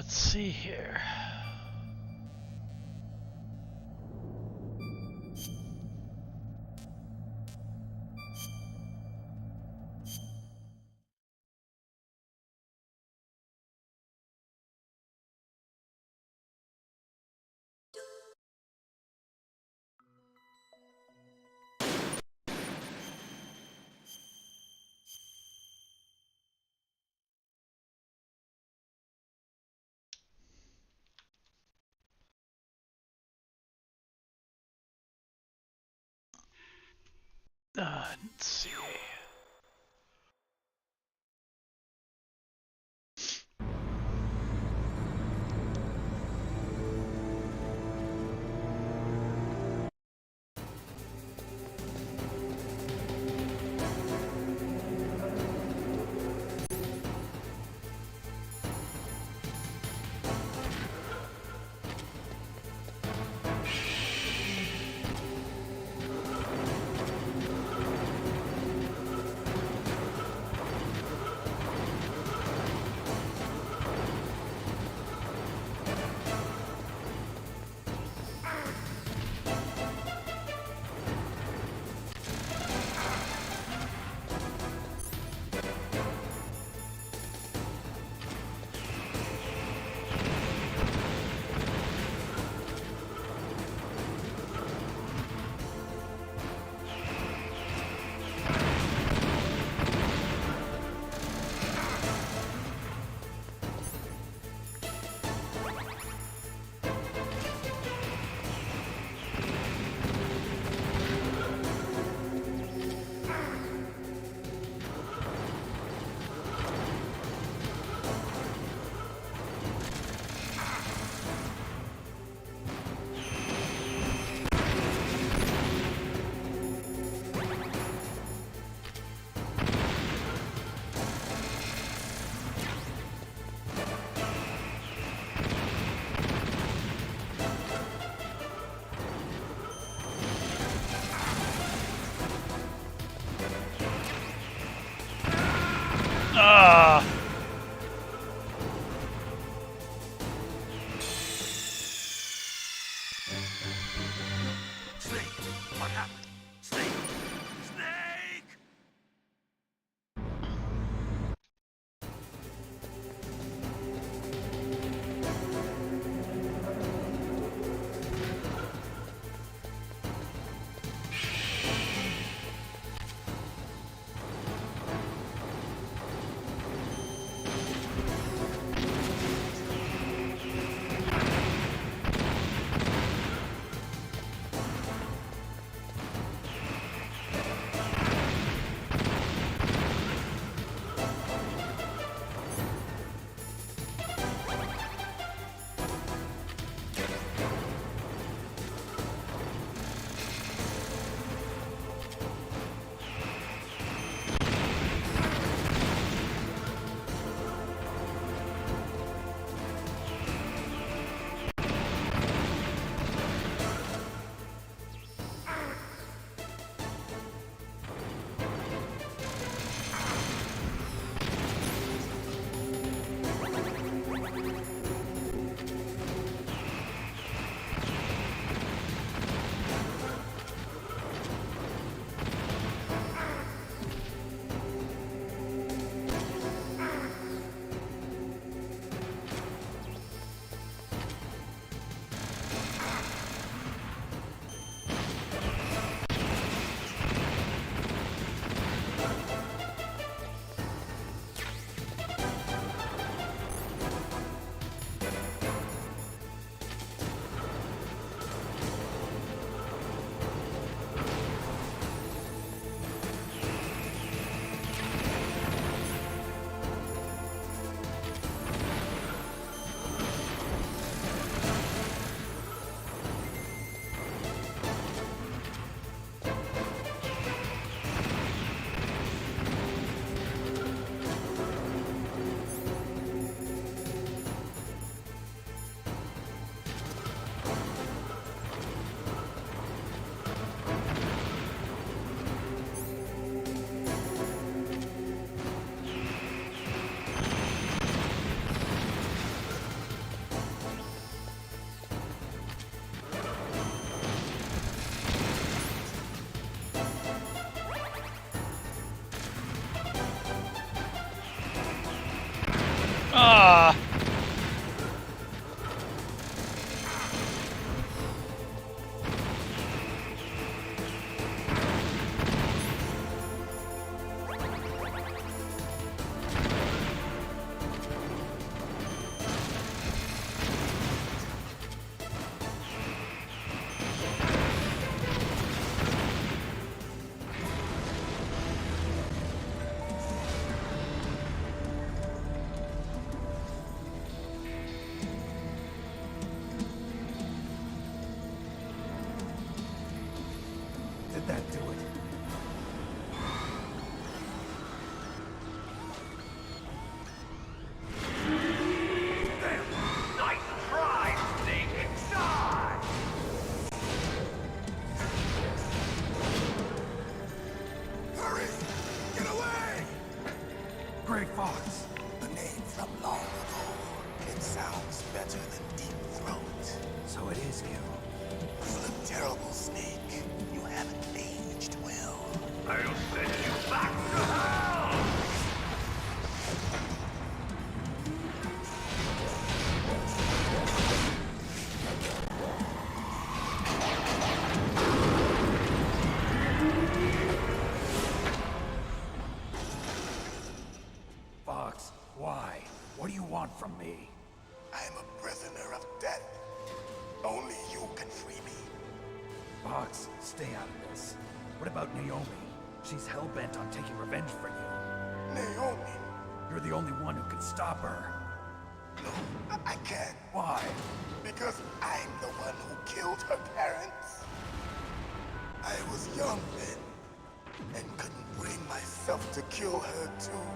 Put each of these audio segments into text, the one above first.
Let's see here. Let's see. Ah! Snake! What happened? Snake! Snake! that do it? Nice try, Snake! Die! Hurry! Get away! Gray Fox! A name from long ago. It sounds better than Deep Throat. So it is you. You look terrible, Snake. You haven't aged well. I'll send you back to hell! Fox, why? What do you want from me? I am a prisoner of death. Only you can free me. Fox, stay out of this. What about Naomi? She's hell-bent on taking revenge for you. Naomi? You're the only one who can stop her. No, I can't. Why? Because I'm the one who killed her parents. I was young then, and couldn't bring myself to kill her too.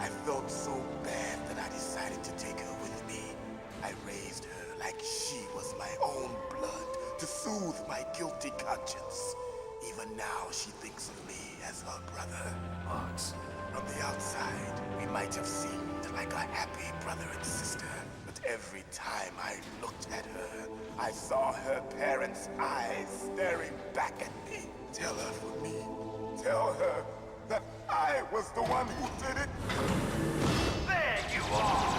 I felt so bad that I decided to take her with me. I raised her like she was my own blood to soothe my guilty conscience. Even now, she thinks of me as her brother. Fox. From the outside, we might have seemed like a happy brother and sister, but every time I looked at her, I saw her parents' eyes staring back at me. Tell her for me. Tell her that I was the one who did it. There you are!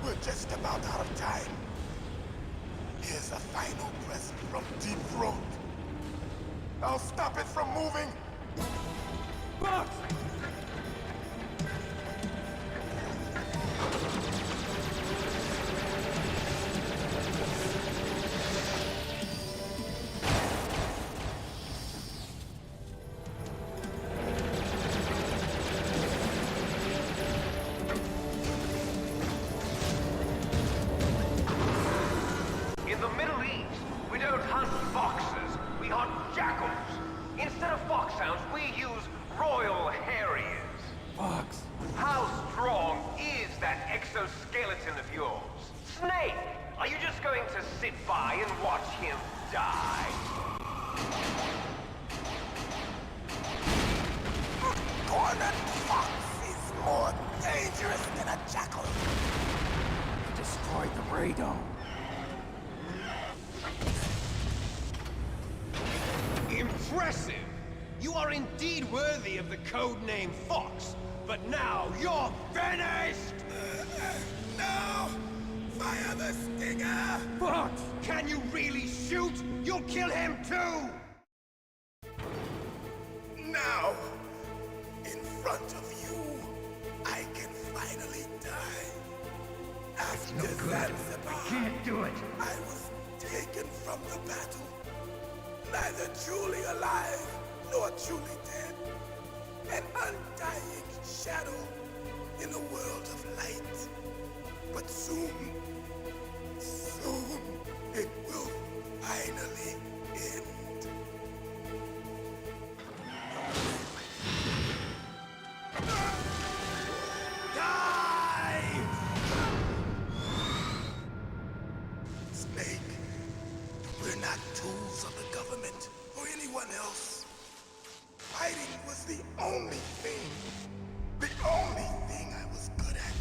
We're just about out of time. Here's a final present from Deep Throat. I'll stop it from moving. Fox! In the Middle East, we don't hunt foxes, we hunt jackals. Instead of foxhounds, we use royal harriers. Fox! How strong is that exoskeleton of yours? Snake, are you just going to sit by and watch him die? Cornered fox is more dangerous than a jackal. You destroyed the radome. Impressive! You are indeed worthy of the codename Fox, but now you're finished! No! Fire the stinger! Fox! Can you really shoot? You'll kill him too! Now, in front of you, I can finally die. After Zanzibar, Can't do it! I was taken from the battle. Neither truly alive nor truly dead. An undying shadow in a world of light. But soon, it will finally end. Die! Snake, we're not tools of the government or anyone else. Fighting was the only thing I was good at.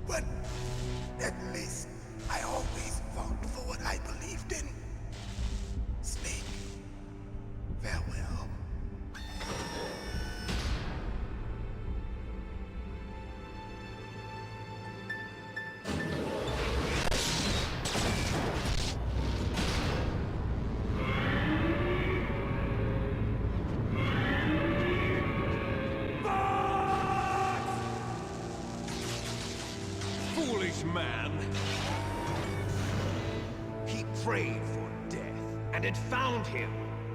But at least I always fought for what I believed in. Snake, farewell. Foolish man! He prayed for death, and it found him.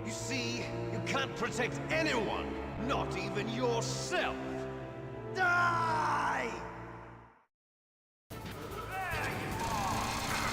You see, you can't protect anyone, not even yourself. Die! There you are!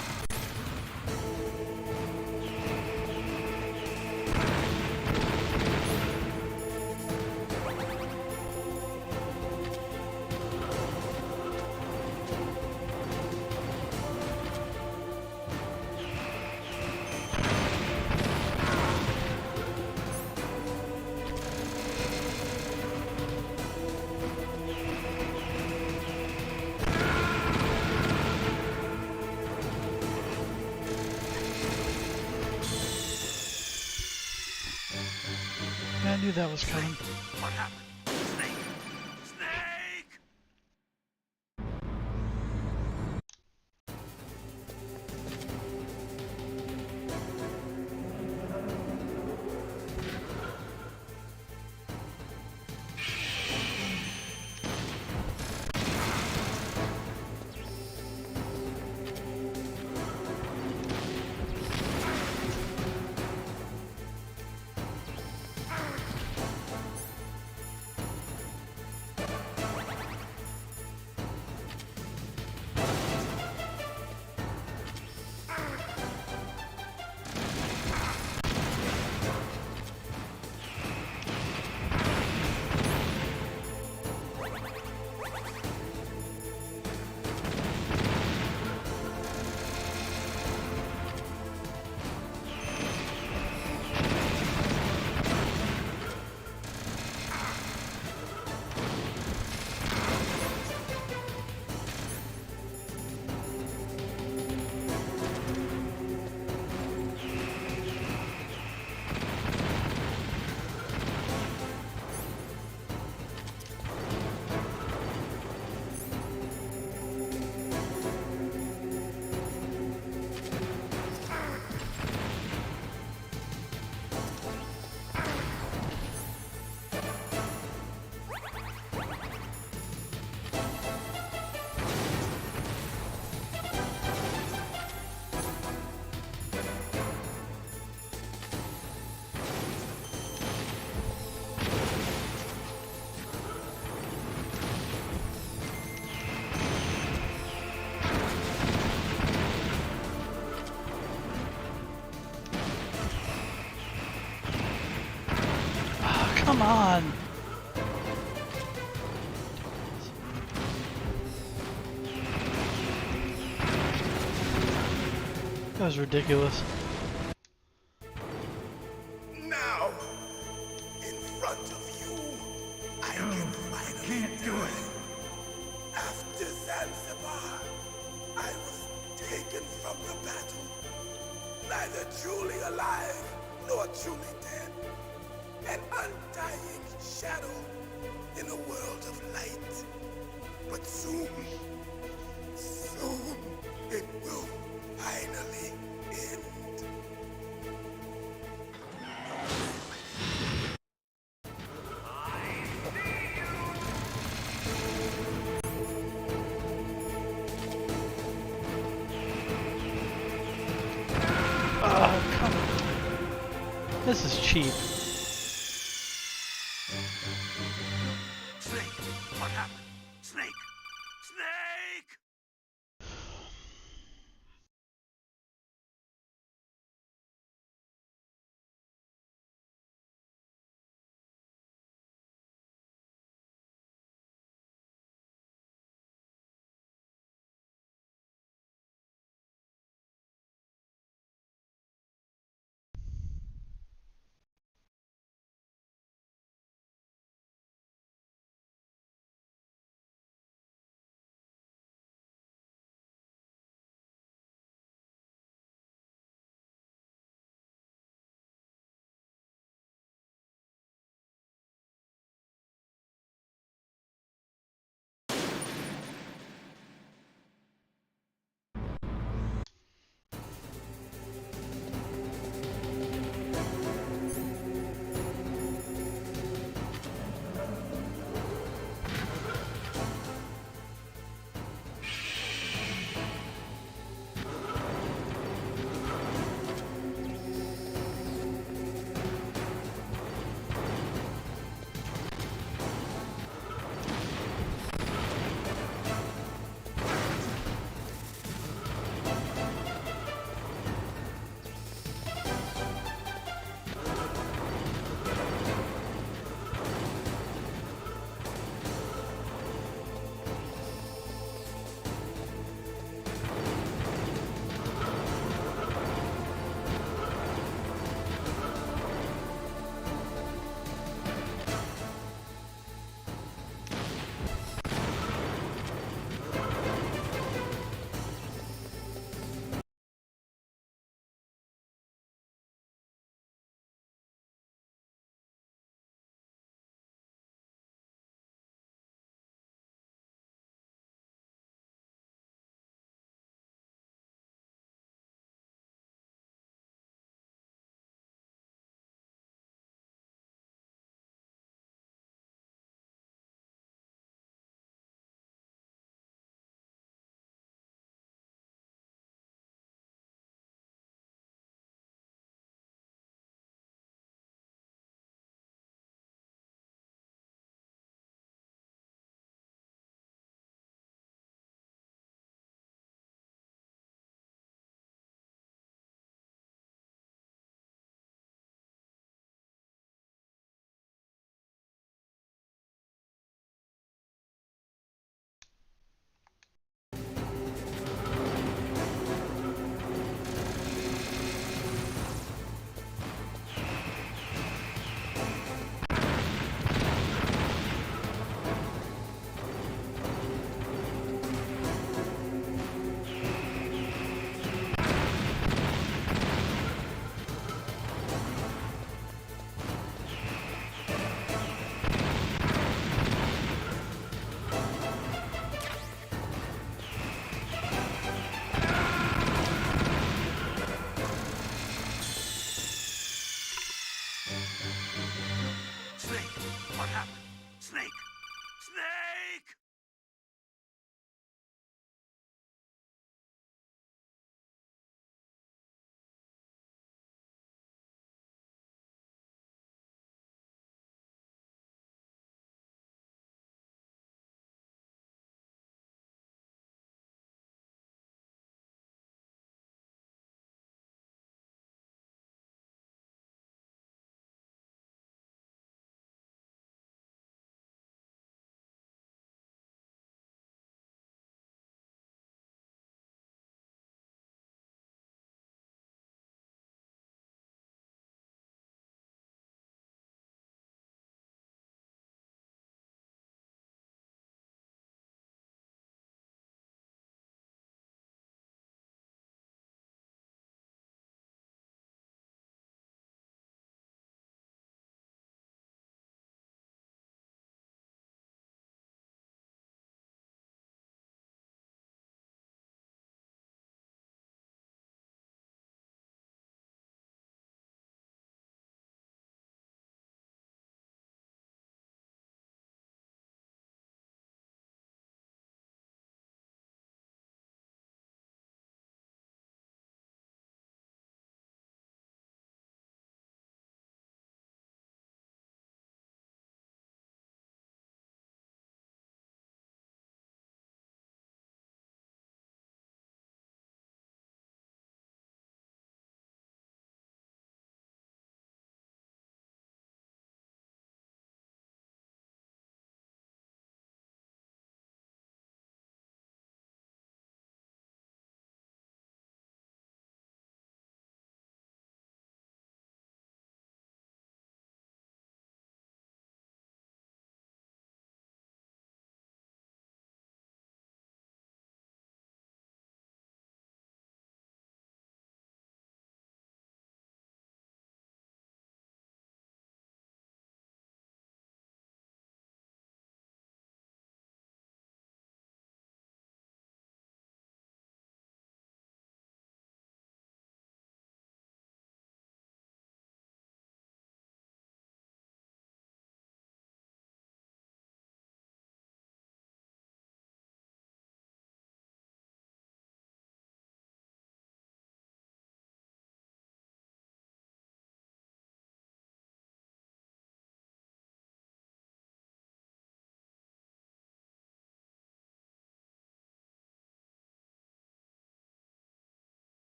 knew that was coming. What happened? Snake! Snake! Oh, come on! That was ridiculous. Now, in front of you, I can finally Can't do it! After Zanzibar, I was taken from the battle, neither truly alive nor truly dead. An undying shadow in a world of light. But soon, soon, it will finally end. Oh, come on. This is cheap. Snake! What happened? Snake! Snake!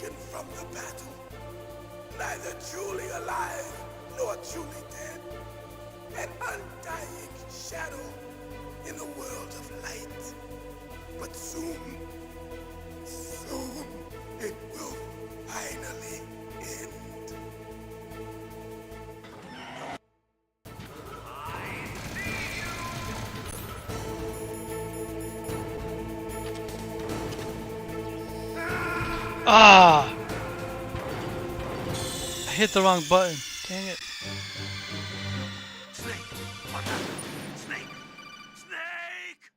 taken from the battle, neither truly alive nor truly dead, an undying shadow in a world of light. But soon, soon, it will finally end. Ah! I hit the wrong button. Dang it. Snake! What happened? Snake! Snake!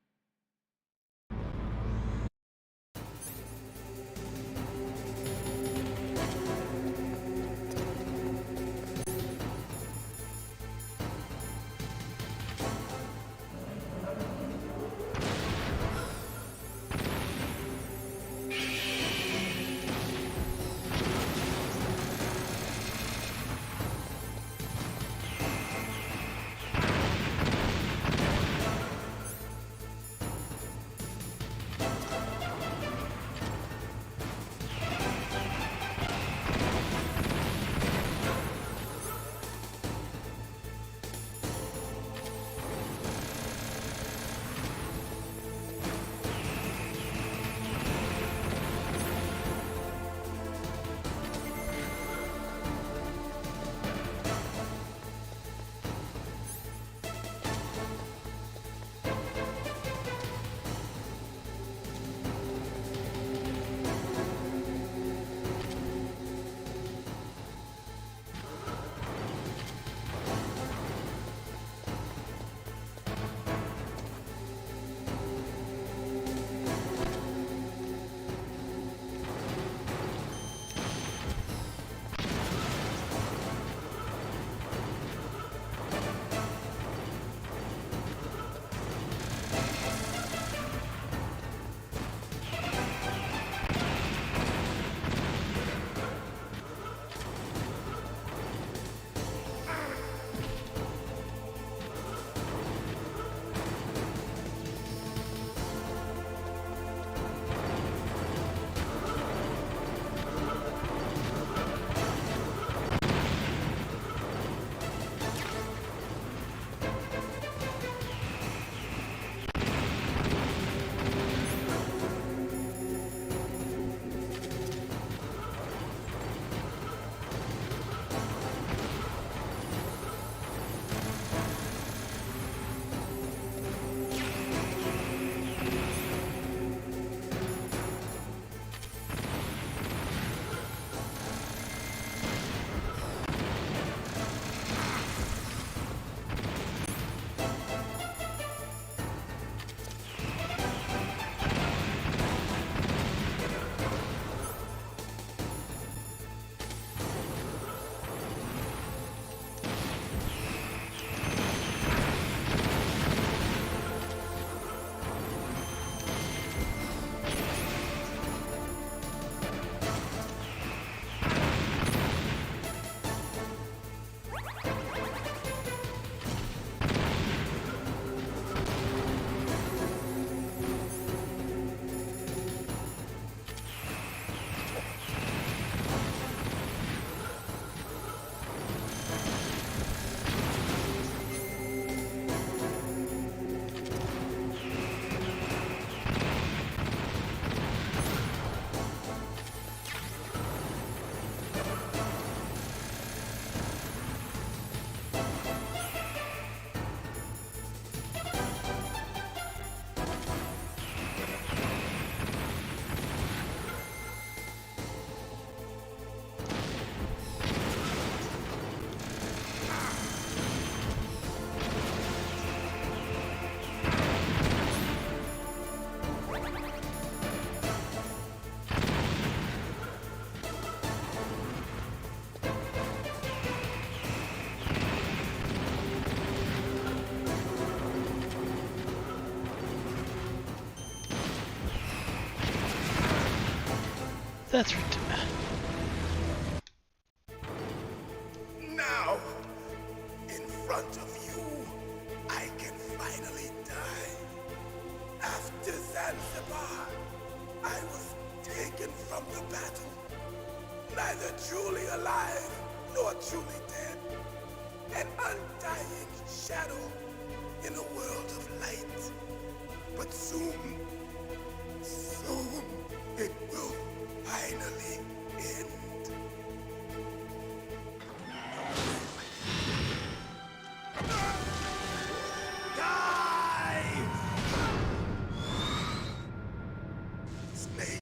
That's ridiculous. Now, in front of you, I can finally die. After Zanzibar, I was taken from the battle, neither truly alive nor truly dead. An undying shadow in a world of light. But soon, soon, it will finally end. Snake.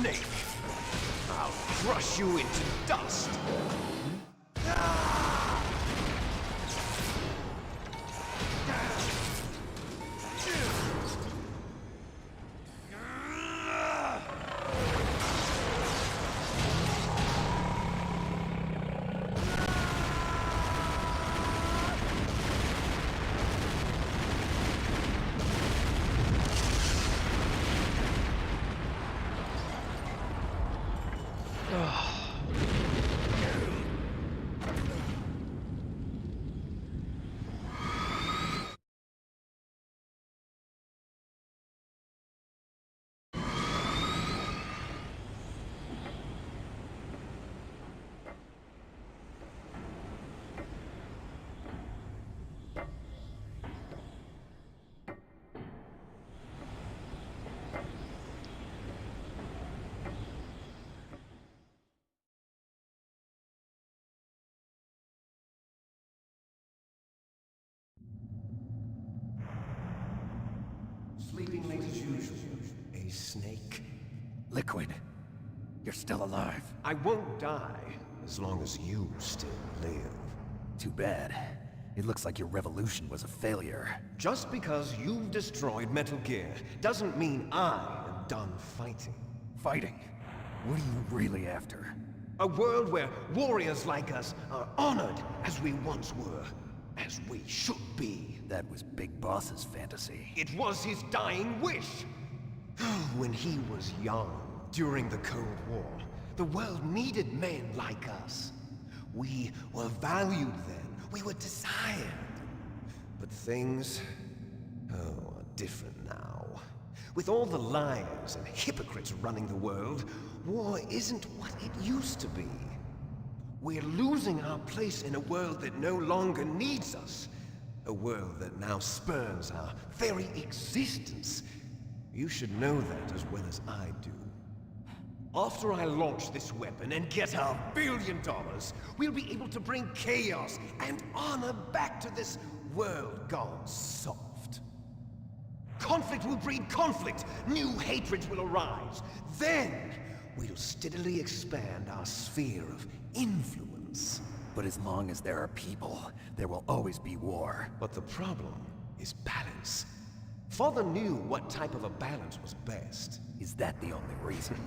snake! I'll crush you into dust! Sleeping late as usual, a snake. Liquid, you're still alive. I won't die as long as you still live. Too bad. It looks like your revolution was a failure. Just because you've destroyed Metal Gear doesn't mean I am done fighting. Fighting? What are you really after? A world where warriors like us are honored as we once were, as we should be. That was Big Boss's fantasy. It was his dying wish. When he was young, during the Cold War, the world needed men like us. We were valued then. We were desired. But things, are different now. With all the liars and hypocrites running the world, war isn't what it used to be. We're losing our place in a world that no longer needs us. A world that now spurns our very existence. You should know that as well as I do. After I launch this weapon and get our $1 billion, we'll be able to bring chaos and honor back to this world gone soft. Conflict will breed conflict. New hatreds will arise. Then, we'll steadily expand our sphere of influence. But as long as there are people, there will always be war. But the problem is balance. Father knew what type of a balance was best. Is that the only reason?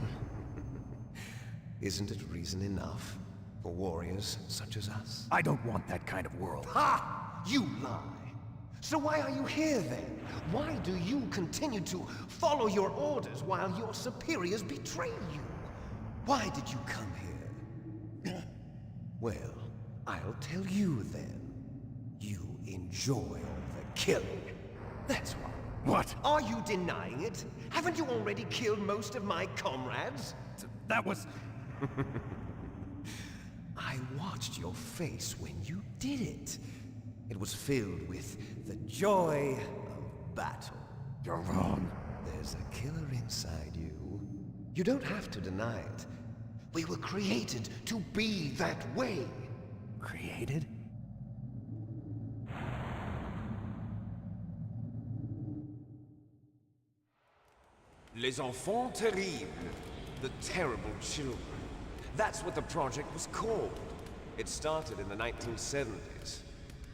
Isn't it reason enough for warriors such as us? I don't want that kind of world. Ha! You lie! So why are you here then? Why do you continue to follow your orders while your superiors betray you? Why did you come here? Well, I'll tell you then. You enjoy all the killing. That's why. What? Are you denying it? Haven't you already killed most of my comrades? That was... I watched your face when you did it. It was filled with the joy of battle. You're wrong. There's a killer inside you. You don't have to deny it. We were created to be that way. Created? Les enfants terribles. The terrible children. That's what the project was called. It started in the 1970s.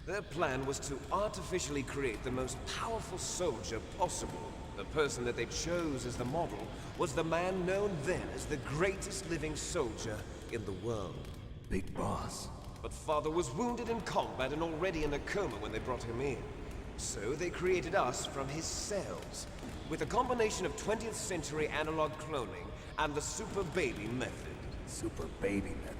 Their plan was to artificially create the most powerful soldier possible. The person that they chose as the model was the man known then as the greatest living soldier in the world. Big Boss. But Father was wounded in combat and already in a coma when they brought him in. So they created us from his cells, with a combination of 20th century analog cloning and the super baby method. Super baby method.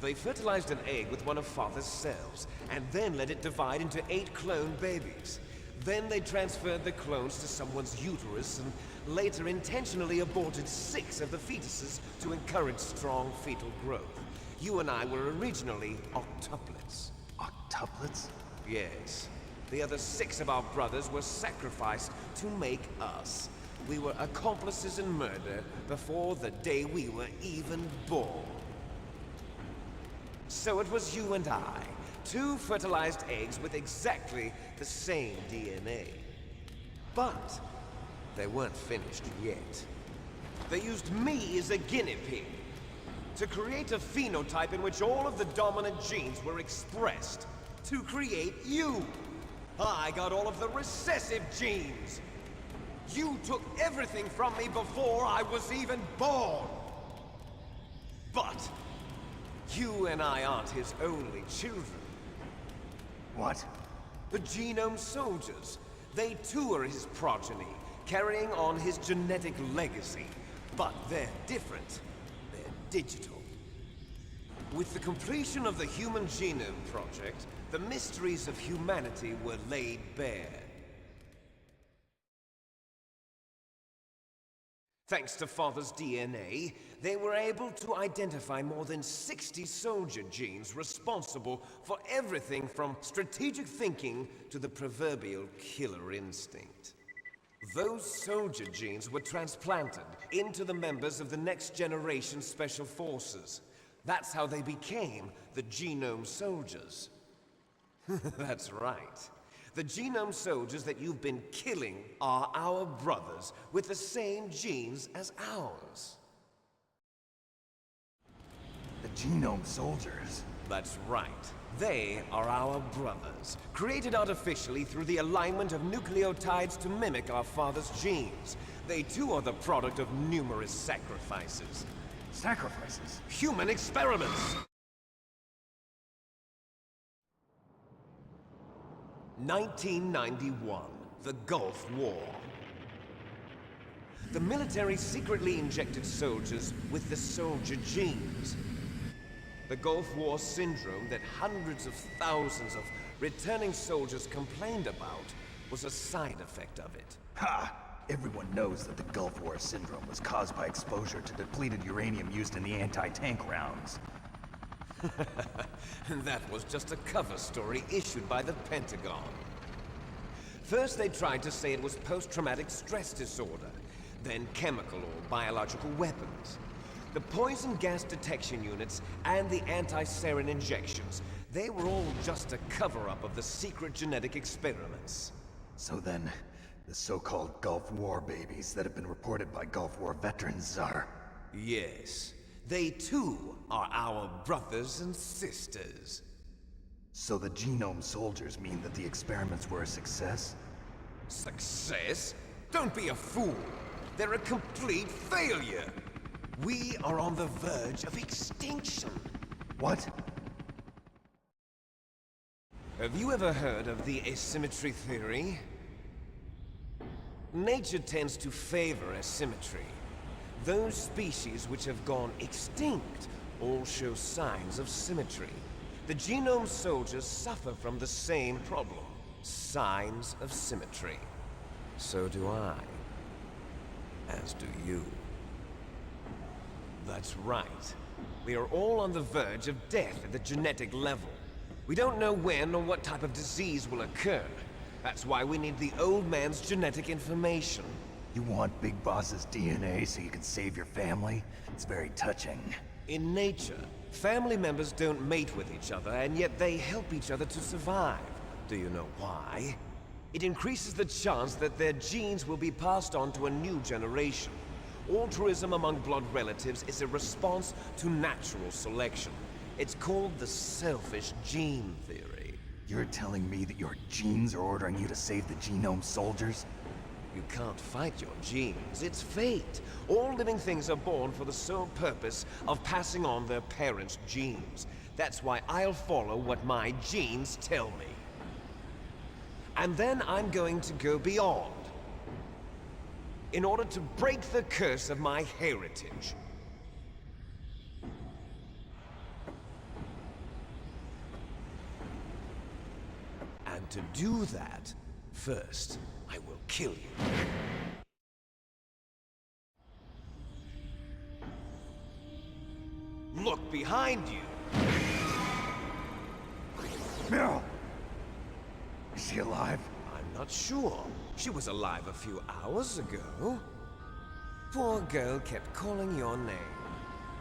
They fertilized an egg with one of Father's cells, and then let it divide into 8 clone babies. Then they transferred the clones to someone's uterus, and later intentionally aborted 6 of the fetuses to encourage strong fetal growth. You and I were originally octuplets. Octuplets? Yes. The other 6 of our brothers were sacrificed to make us. We were accomplices in murder before the day we were even born. So it was you and I, 2 fertilized eggs with exactly the same DNA. But they weren't finished yet. They used me as a guinea pig to create a phenotype in which all of the dominant genes were expressed. To create you! I got all of the recessive genes! You took everything from me before I was even born! But you and I aren't his only children. What? The Genome Soldiers. They too are his progeny, carrying on his genetic legacy. But they're different. They're digital. With the completion of the Human Genome Project, the mysteries of humanity were laid bare. Thanks to Father's DNA, they were able to identify more than 60 soldier genes responsible for everything from strategic thinking to the proverbial killer instinct. Those soldier genes were transplanted into the members of the next generation Special Forces. That's how they became the Genome Soldiers. That's right. The Genome Soldiers that you've been killing are our brothers with the same genes as ours. The Genome Soldiers? That's right. They are our brothers, created artificially through the alignment of nucleotides to mimic our father's genes. They too are the product of numerous sacrifices. Sacrifices? Human experiments! 1991, the Gulf War. The military secretly injected soldiers with the soldier genes. The Gulf War syndrome that hundreds of thousands of returning soldiers complained about was a side effect of it. Ha! Everyone knows that the Gulf War syndrome was caused by exposure to depleted uranium used in the anti-tank rounds. That was just a cover story issued by the Pentagon. First they tried to say it was post-traumatic stress disorder, then chemical or biological weapons. The poison gas detection units and the anti-sarin injections, they were all just a cover-up of the secret genetic experiments. So then, the so-called Gulf War babies that have been reported by Gulf War veterans are... Yes. They too are our brothers and sisters. So the Genome Soldiers mean that the experiments were a success? Success? Don't be a fool! They're a complete failure! We are on the verge of extinction! What? Have you ever heard of the asymmetry theory? Nature tends to favor asymmetry. Those species which have gone extinct all show signs of symmetry. The Genome Soldiers suffer from the same problem. Signs of symmetry. So do I. As do you. That's right. We are all on the verge of death at the genetic level. We don't know when or what type of disease will occur. That's why we need the old man's genetic information. You want Big Boss's DNA so you can save your family? It's very touching. In nature, family members don't mate with each other, and yet they help each other to survive. Do you know why? It increases the chance that their genes will be passed on to a new generation. Altruism among blood relatives is a response to natural selection. It's called the selfish gene theory. You're telling me that your genes are ordering you to save the Genome Soldiers? You can't fight your genes. It's fate. All living things are born for the sole purpose of passing on their parents' genes. That's why I'll follow what my genes tell me. And then I'm going to go beyond. In order to break the curse of my heritage. And to do that, first, I will kill you. Look behind you! Meryl! Is she alive? I'm not sure. She was alive a few hours ago. Poor girl kept calling your name.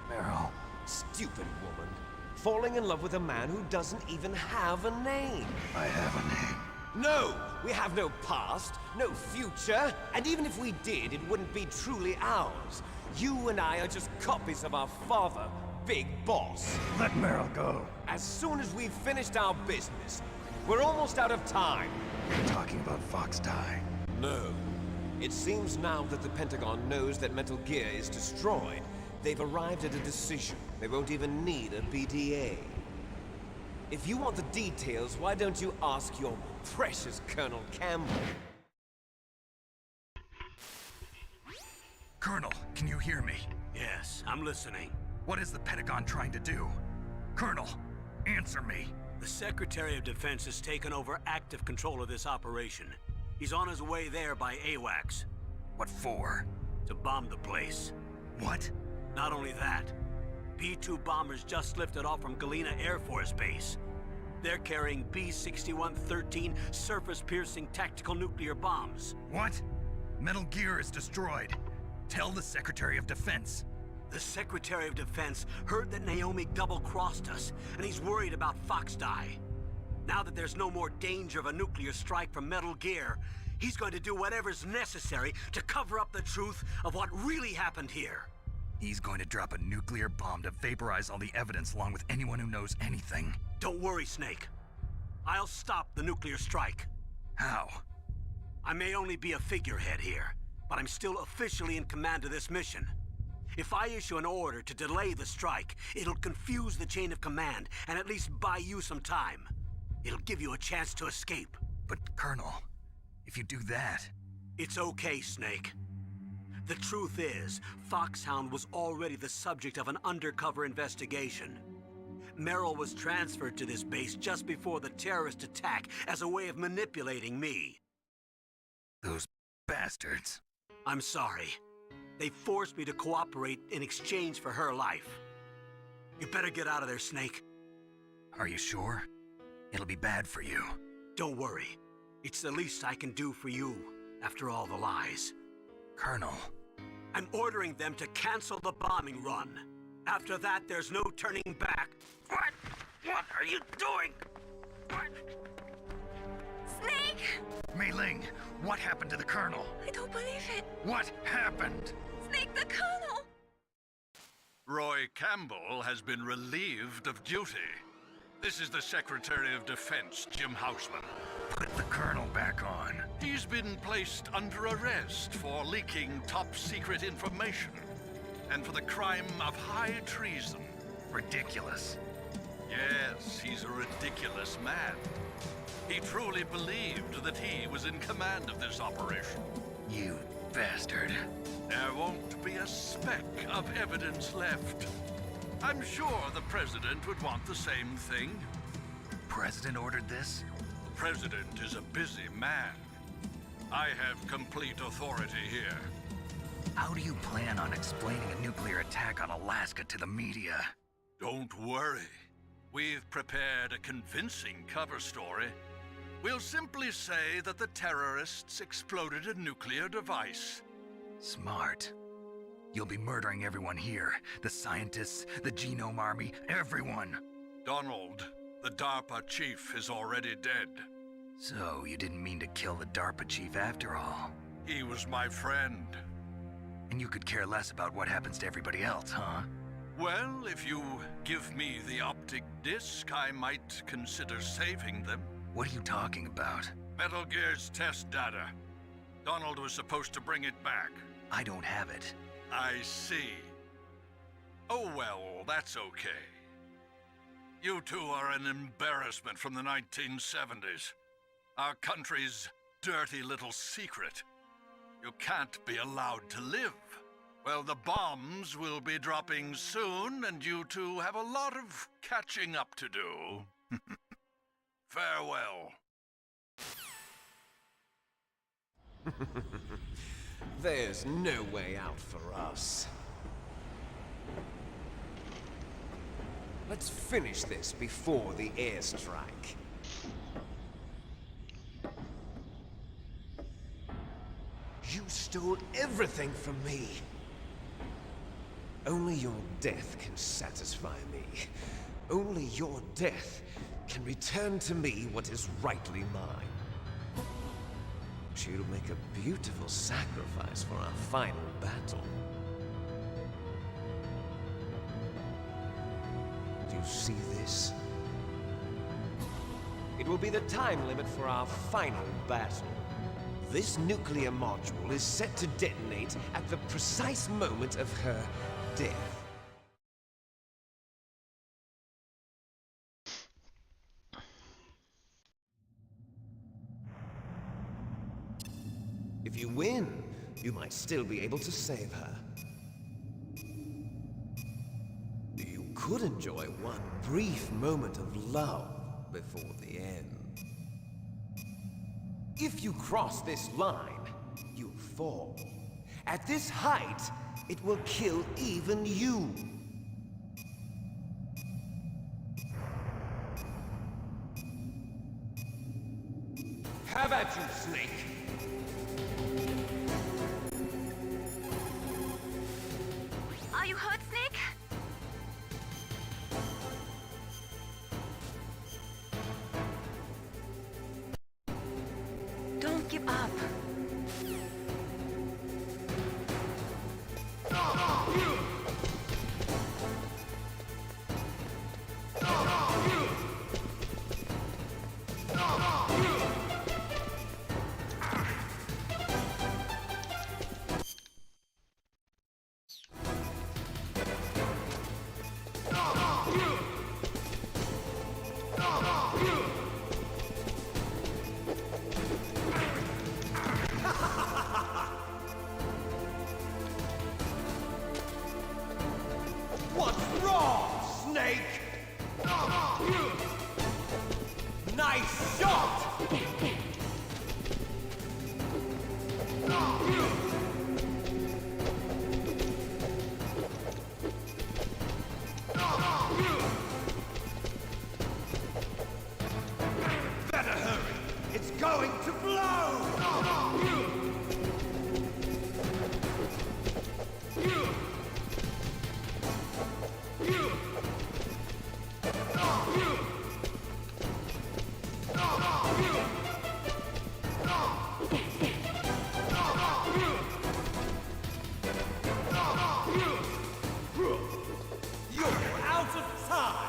Meryl. Stupid woman. Falling in love with a man who doesn't even have a name. I have a name. No! We have no past, no future, and even if we did, it wouldn't be truly ours. You and I are just copies of our father, Big Boss. Let Meryl go. As soon as we've finished our business, we're almost out of time. You're talking about Fox Die. No. It seems now that the Pentagon knows that Metal Gear is destroyed, they've arrived at a decision. They won't even need a BDA. If you want the details, why don't you ask your precious Colonel Campbell? Colonel, can you hear me? Yes, I'm listening. What is the Pentagon trying to do? Colonel, answer me. The Secretary of Defense has taken over active control of this operation. He's on his way there by AWACS. What for? To bomb the place. What? Not only that, B-2 bombers just lifted off from Galena Air Force Base. They're carrying B-6113 surface-piercing tactical nuclear bombs. What? Metal Gear is destroyed. Tell the Secretary of Defense. The Secretary of Defense heard that Naomi double-crossed us, and he's worried about Fox Die. Now that there's no more danger of a nuclear strike from Metal Gear, he's going to do whatever's necessary to cover up the truth of what really happened here. He's going to drop a nuclear bomb to vaporize all the evidence along with anyone who knows anything. Don't worry, Snake. I'll stop the nuclear strike. How? I may only be a figurehead here, but I'm still officially in command of this mission. If I issue an order to delay the strike, it'll confuse the chain of command and at least buy you some time. It'll give you a chance to escape. But, Colonel, if you do that... It's okay, Snake. The truth is, Foxhound was already the subject of an undercover investigation. Meryl was transferred to this base just before the terrorist attack as a way of manipulating me. Those bastards. I'm sorry. They forced me to cooperate in exchange for her life. You better get out of there, Snake. Are you sure? It'll be bad for you. Don't worry. It's the least I can do for you, after all the lies. Colonel. I'm ordering them to cancel the bombing run. After that, there's no turning back. What? What are you doing? What? Snake! Mei Ling, what happened to the Colonel? I don't believe it. What happened? Snake the Colonel! Roy Campbell has been relieved of duty. This is the Secretary of Defense, Jim Houseman. Put the Colonel back on. He's been placed under arrest for leaking top-secret information and for the crime of high treason. Ridiculous. Yes, he's a ridiculous man. He truly believed that he was in command of this operation. You bastard. There won't be a speck of evidence left. I'm sure the President would want the same thing. President ordered this? The President is a busy man. I have complete authority here. How do you plan on explaining a nuclear attack on Alaska to the media? Don't worry. We've prepared a convincing cover story. We'll simply say that the terrorists exploded a nuclear device. Smart. You'll be murdering everyone here. The scientists, the Genome Army, everyone. Donald, the DARPA chief, is already dead. So, you didn't mean to kill the DARPA chief after all. He was my friend. And you could care less about what happens to everybody else, huh? Well, if you give me the optic disc, I might consider saving them. What are you talking about? Metal Gear's test data. Donald was supposed to bring it back. I don't have it. I see. Oh well, that's okay. You two are an embarrassment from the 1970s. Our country's dirty little secret. You can't be allowed to live. Well, the bombs will be dropping soon, and you two have a lot of catching up to do. Farewell. There's no way out for us. Let's finish this before the airstrike. You stole everything from me. Only your death can satisfy me. Only your death can return to me what is rightly mine. expect you to make a beautiful sacrifice for our final battle. Do you see this? It will be the time limit for our final battle. This nuclear module is set to detonate at the precise moment of her death. If you win, you might still be able to save her. You could enjoy one brief moment of love before the end. If you cross this line, you'll fall. At this height, it will kill even you. Have at you, Snake! Are you hurt, Snake? Don't give up. What's wrong, Snake? Nice shot! Better hurry! It's going to blow! You're out of time!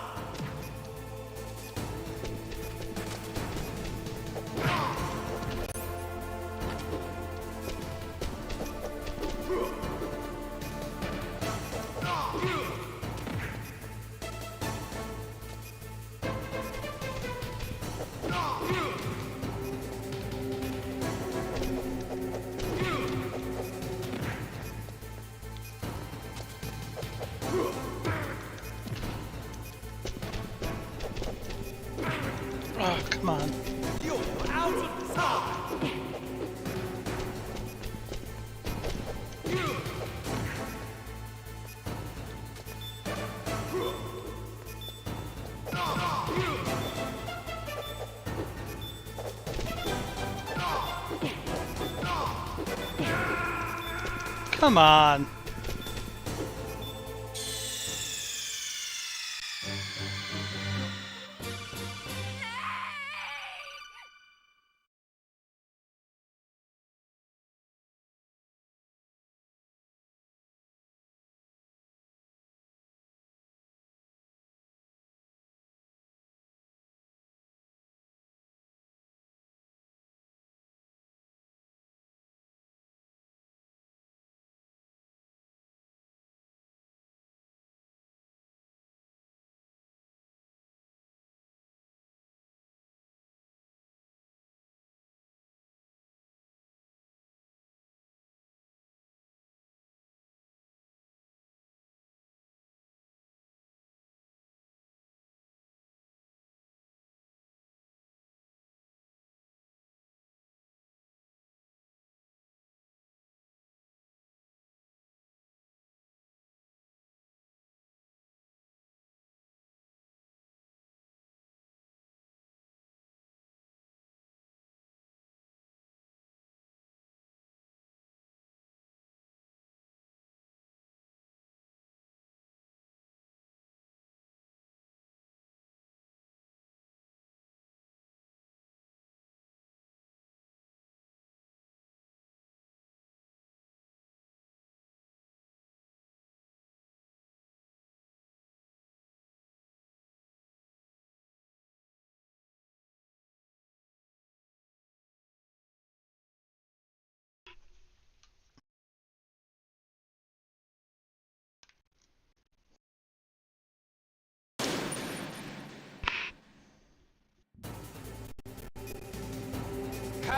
Oh, come on. You're out of time! Come on.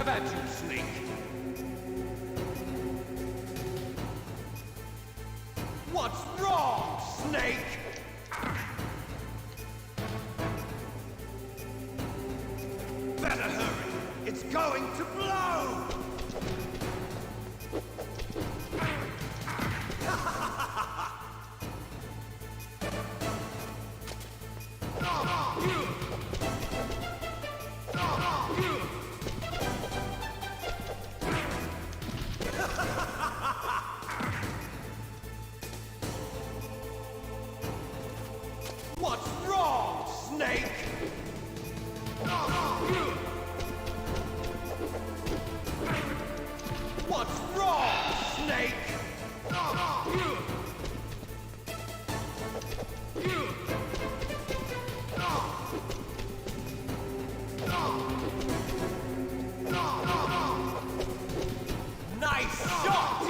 Have at you, Snake. What's wrong, Snake? Better hurry. It's going to blow! What's wrong, Snake? What's wrong, Snake? Nice shot!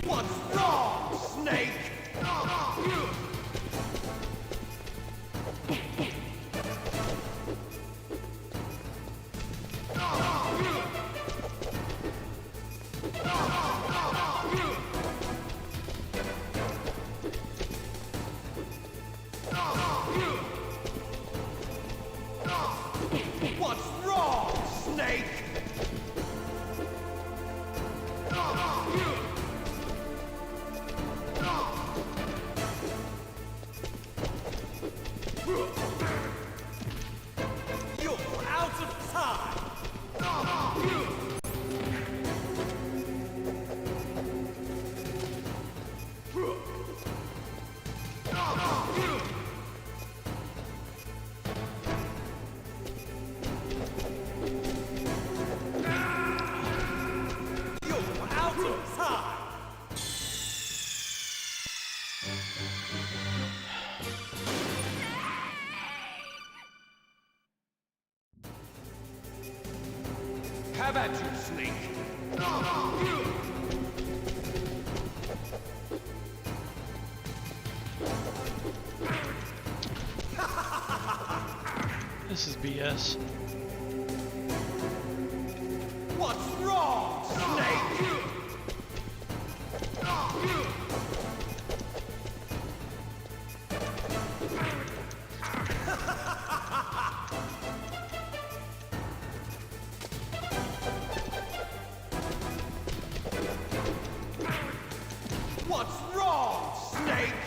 What's wrong, Snake? What's wrong, Snake? You're out of time! You're out of time! Have at you, Snake! This is BS. What's wrong, Snake? What's wrong, Snake?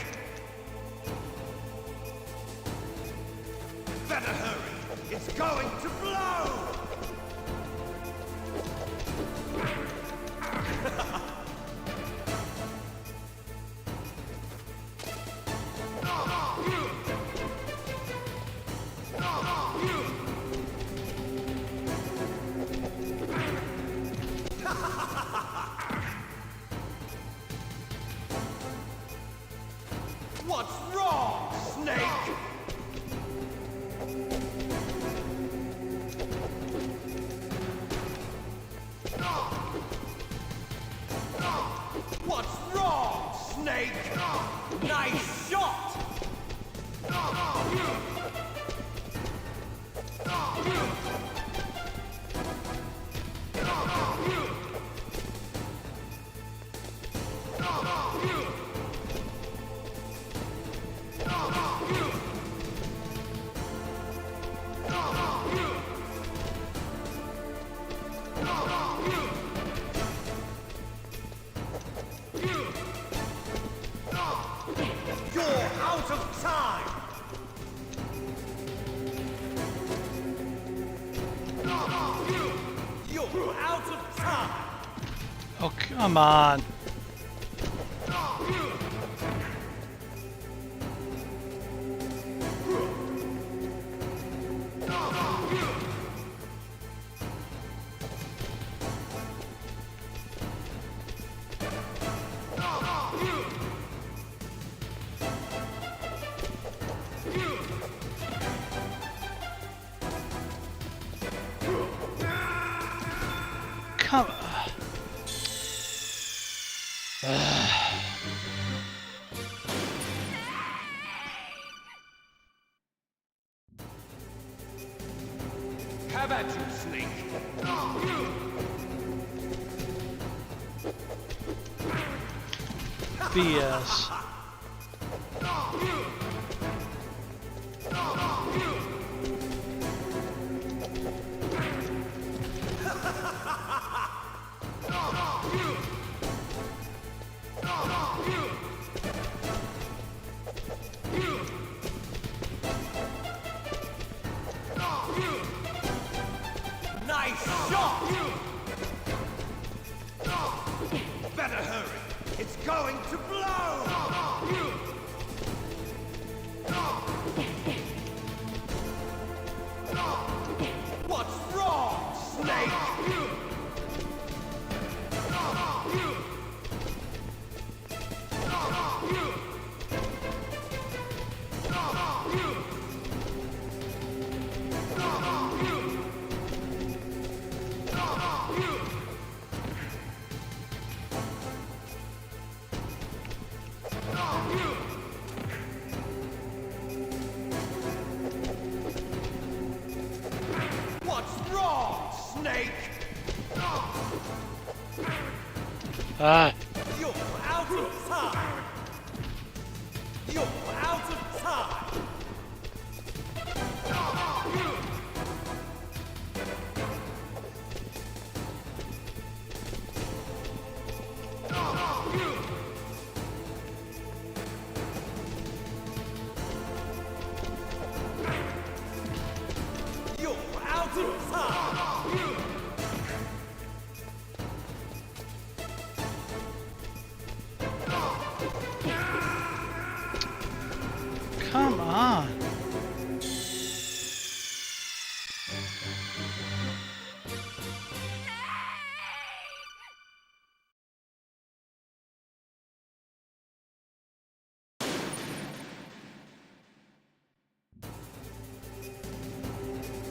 Better hurry. It's going to blow! What's wrong, Snake? What's wrong, Snake? Nice shot! You're out of time! You're out of time! Oh, come on. Come on. Have at you, Snake. BS. Nice shot! Better hurry. It's going to blow! What's wrong, Snake? What's wrong, Snake? Ah. You're out of time! You're out of time! You're out of time! Come on.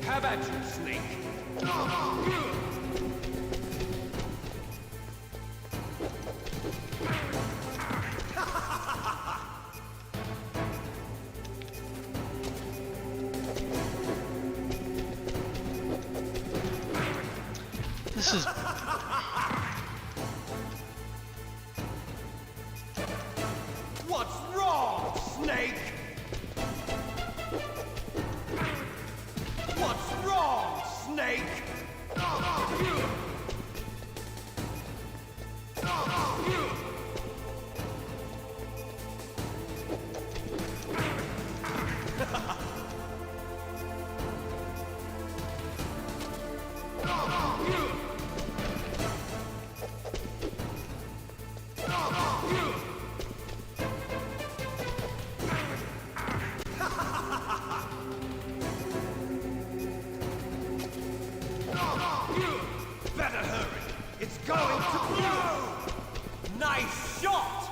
Have at you, Snake. This is What's wrong, Snake? What's wrong, Snake? Better hurry! It's going to blow! Nice shot!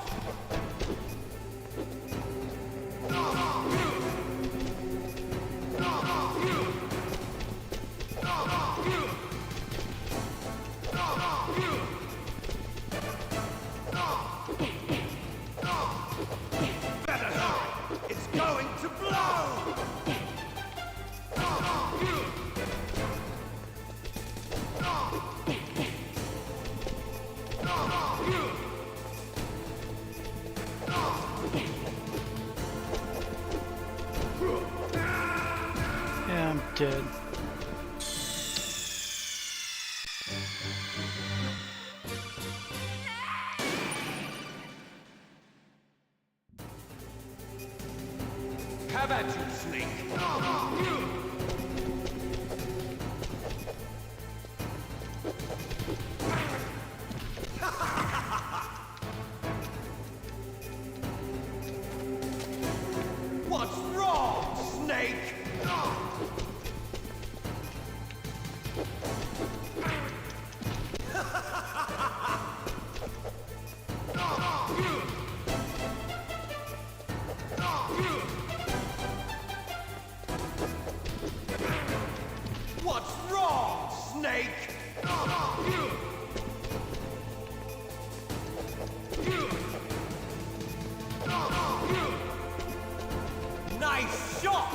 Better hurry! It's going to blow! yeah, I'm dead. Have at you, Snake. What's wrong, Snake? What's wrong, Snake? Nice shot!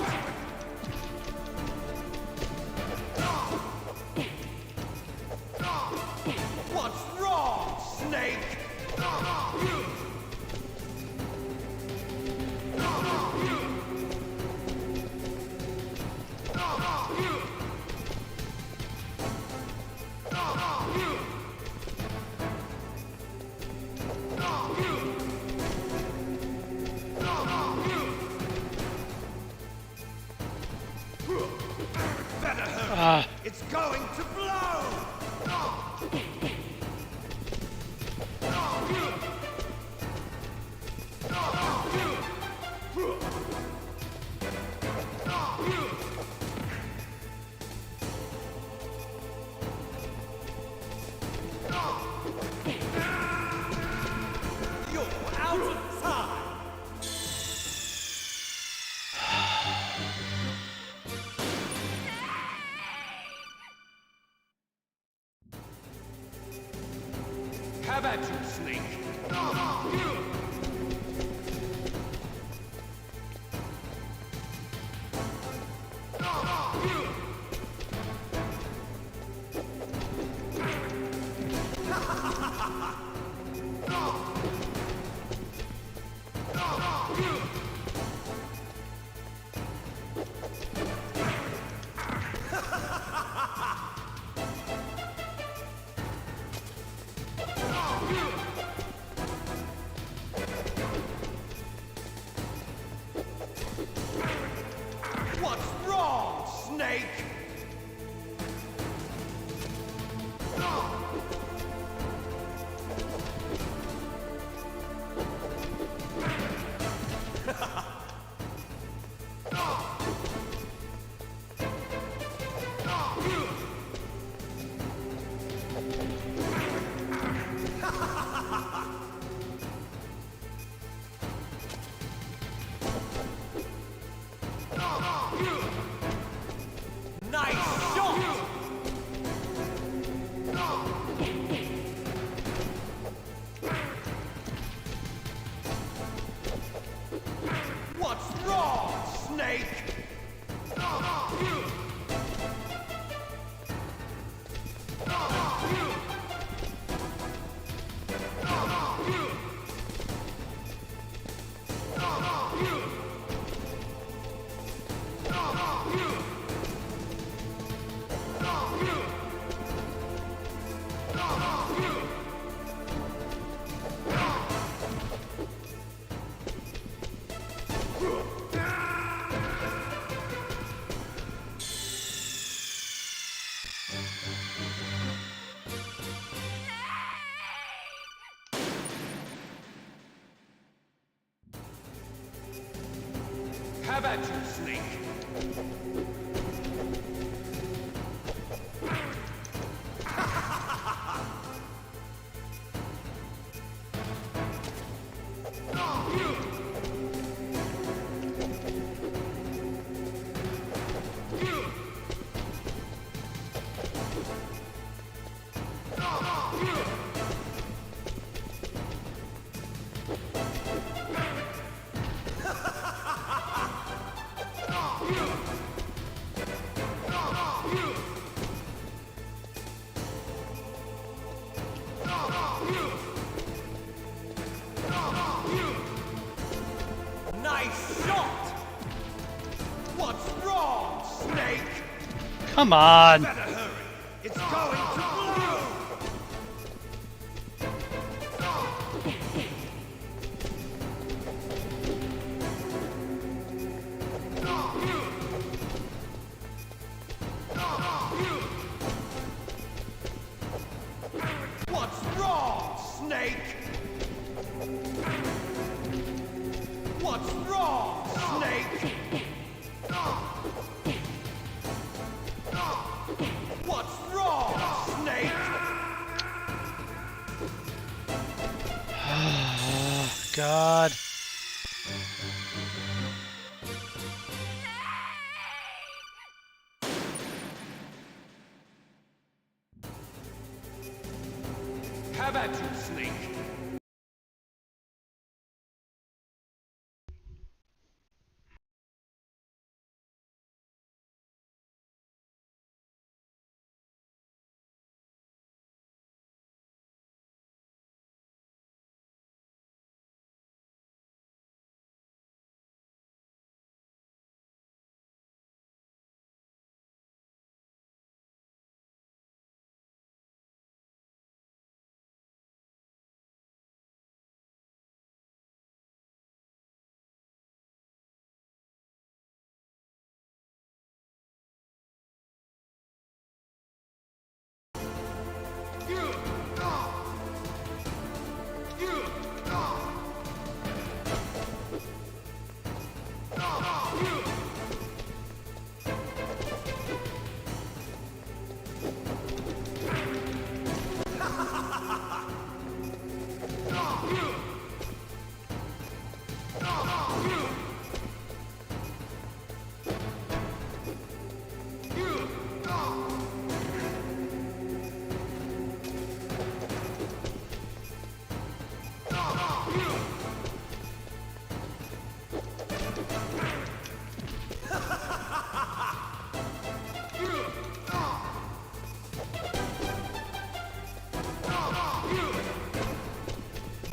Snake! Nice shot! What's wrong, Snake? How about you, Snake? Nice shot! What's wrong, Snake? Come on. Better hurry. It's going to blow! What's wrong, Snake? What's wrong, Snake? What's wrong, Snake? God. How about you, Snake?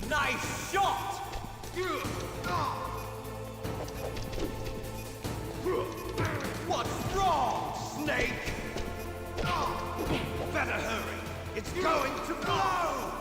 Nice shot! What's wrong, Snake? Better hurry. It's going to blow!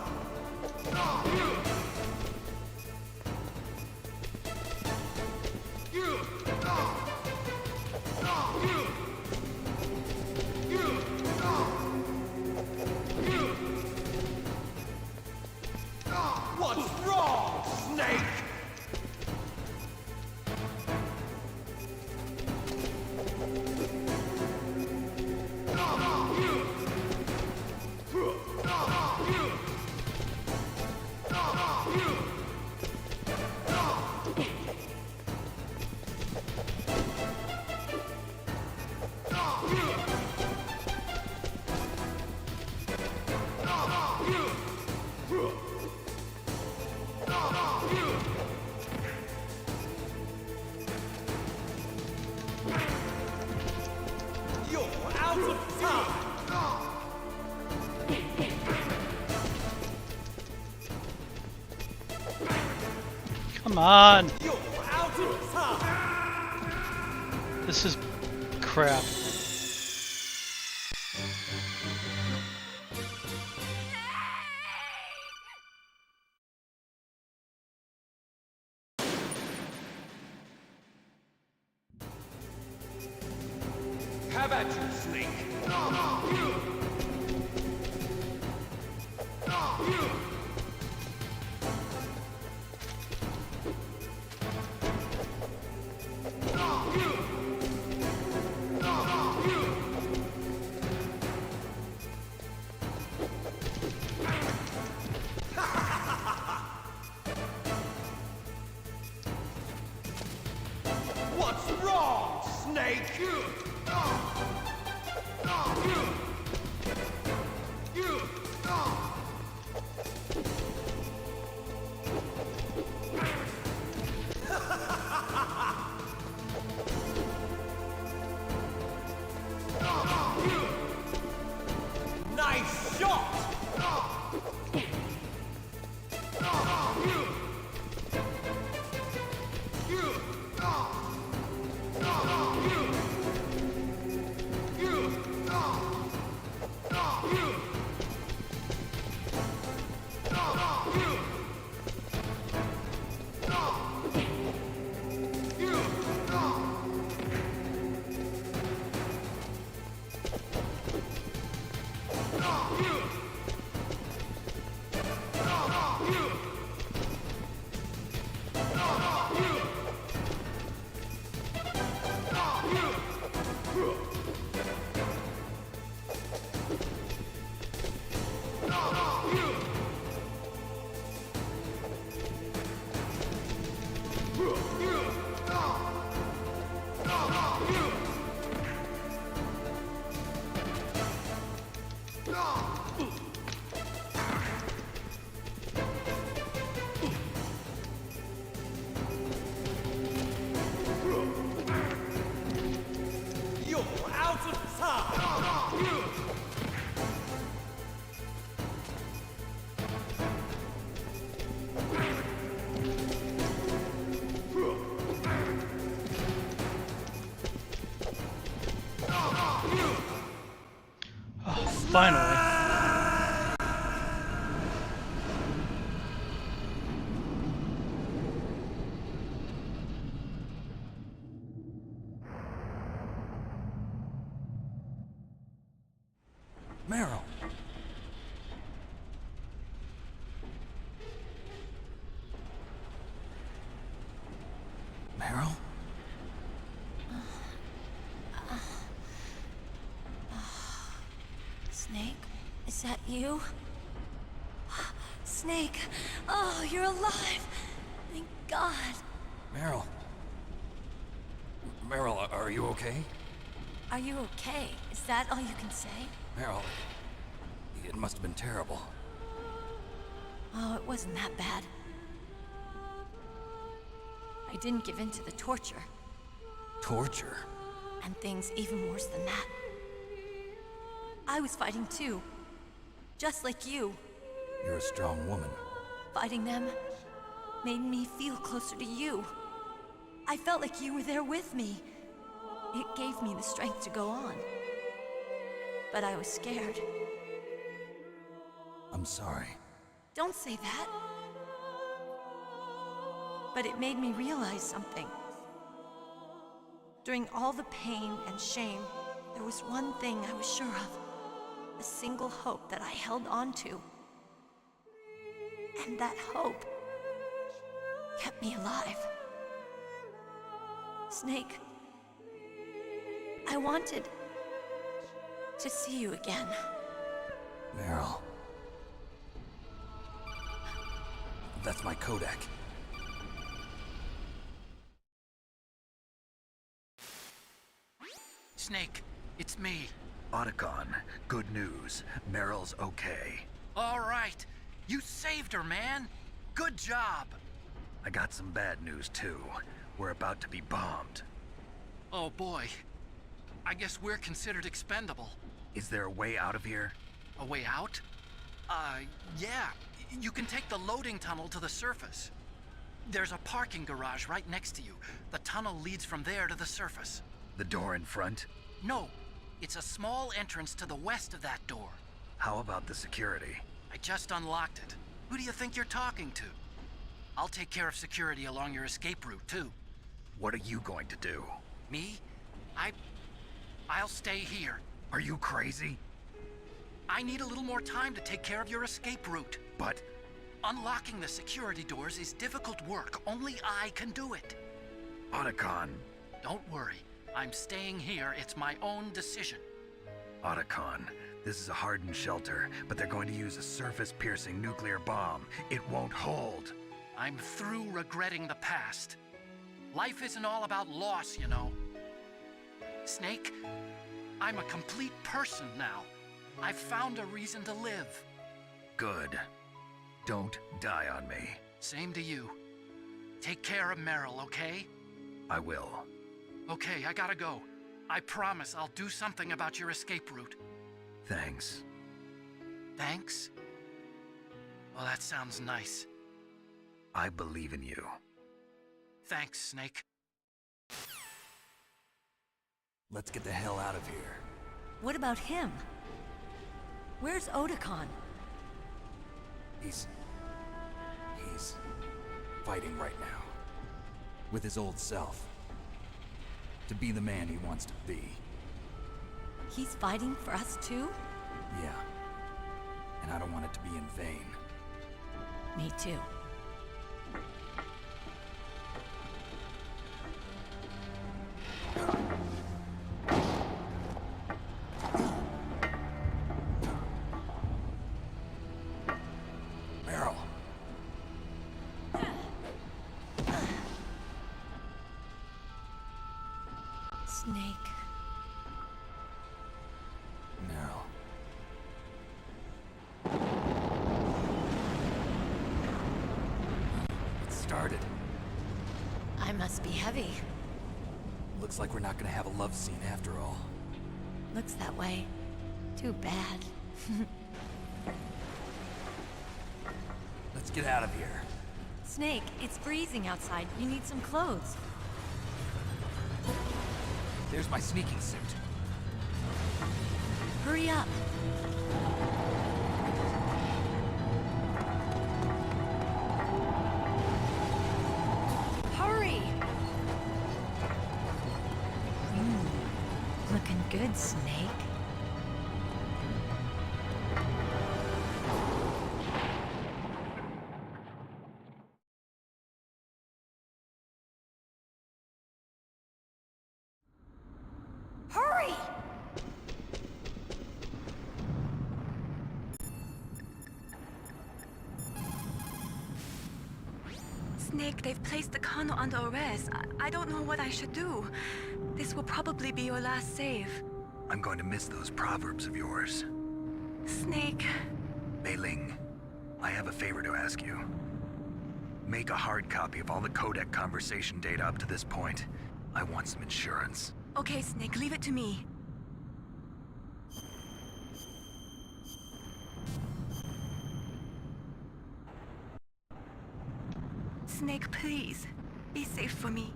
Come on. This is crap. Have at you, Snake. What's wrong, Snake? Nice shot! You're out of time! Oh, finally. Meryl! Meryl? Snake, is that you? Snake, oh, you're alive. Thank God. Meryl? Meryl, are you okay? Are you okay? Is that all you can say? Meryl, it must have been terrible. Oh, it wasn't that bad. I didn't give in to the torture, Torture? and things even worse than that. I was fighting too, just like you. You're a strong woman. Fighting them made me feel closer to you. I felt like you were there with me. It gave me the strength to go on. But I was scared. I'm sorry. Don't say that. But it made me realize something. During all the pain and shame, there was one thing I was sure of. A single hope that I held on to. And that hope kept me alive. Snake, I wanted to see you again. Meryl. That's my Kodak. Snake, it's me. Otacon, good news. Meryl's okay. All right. You saved her, man. Good job. I got some bad news, too. We're about to be bombed. Oh, boy. I guess we're considered expendable. Is there a way out of here? A way out? Yeah. You can take the loading tunnel to the surface. There's a parking garage right next to you. The tunnel leads from there to the surface. The door in front? No. It's a small entrance to the west of that door. How about the security? I just unlocked it. Who do you think you're talking to? I'll take care of security along your escape route, too. What are you going to do? Me? I'll stay here. Are you crazy? I need a little more time to take care of your escape route. But... Unlocking the security doors is difficult work. Only I can do it. Otacon. Don't worry. I'm staying here. It's my own decision. Otacon, this is a hardened shelter, but they're going to use a surface-piercing nuclear bomb. It won't hold. I'm through regretting the past. Life isn't all about loss, you know. Snake, I'm a complete person now. I've found a reason to live. Good. Don't die on me. Same to you. Take care of Meryl, okay? I will. Okay, I gotta go. I promise I'll do something about your escape route. Thanks. Thanks? Well, that sounds nice. I believe in you. Thanks, Snake. Let's get the hell out of here. What about him? Where's Otacon? He's fighting right now. With his old self. To be the man he wants to be. He's fighting for us too? Yeah. And I don't want it to be in vain. Me too. Meryl. Snake. Meryl. It started. I must be heavy. Looks like we're not gonna have a love scene after all. Looks that way. Too bad. Let's get out of here. Snake, it's freezing outside. You need some clothes. There's my sneaking suit. Hurry up. Hurry! Looking good, Snake. Hurry! Snake, they've placed the colonel under arrest. I don't know what I should do. This will probably be your last save. I'm going to miss those proverbs of yours. Snake. Mei Ling, I have a favor to ask you. Make a hard copy of all the codec conversation data up to this point. I want some insurance. Okay, Snake, leave it to me. Snake, please. Be safe for me.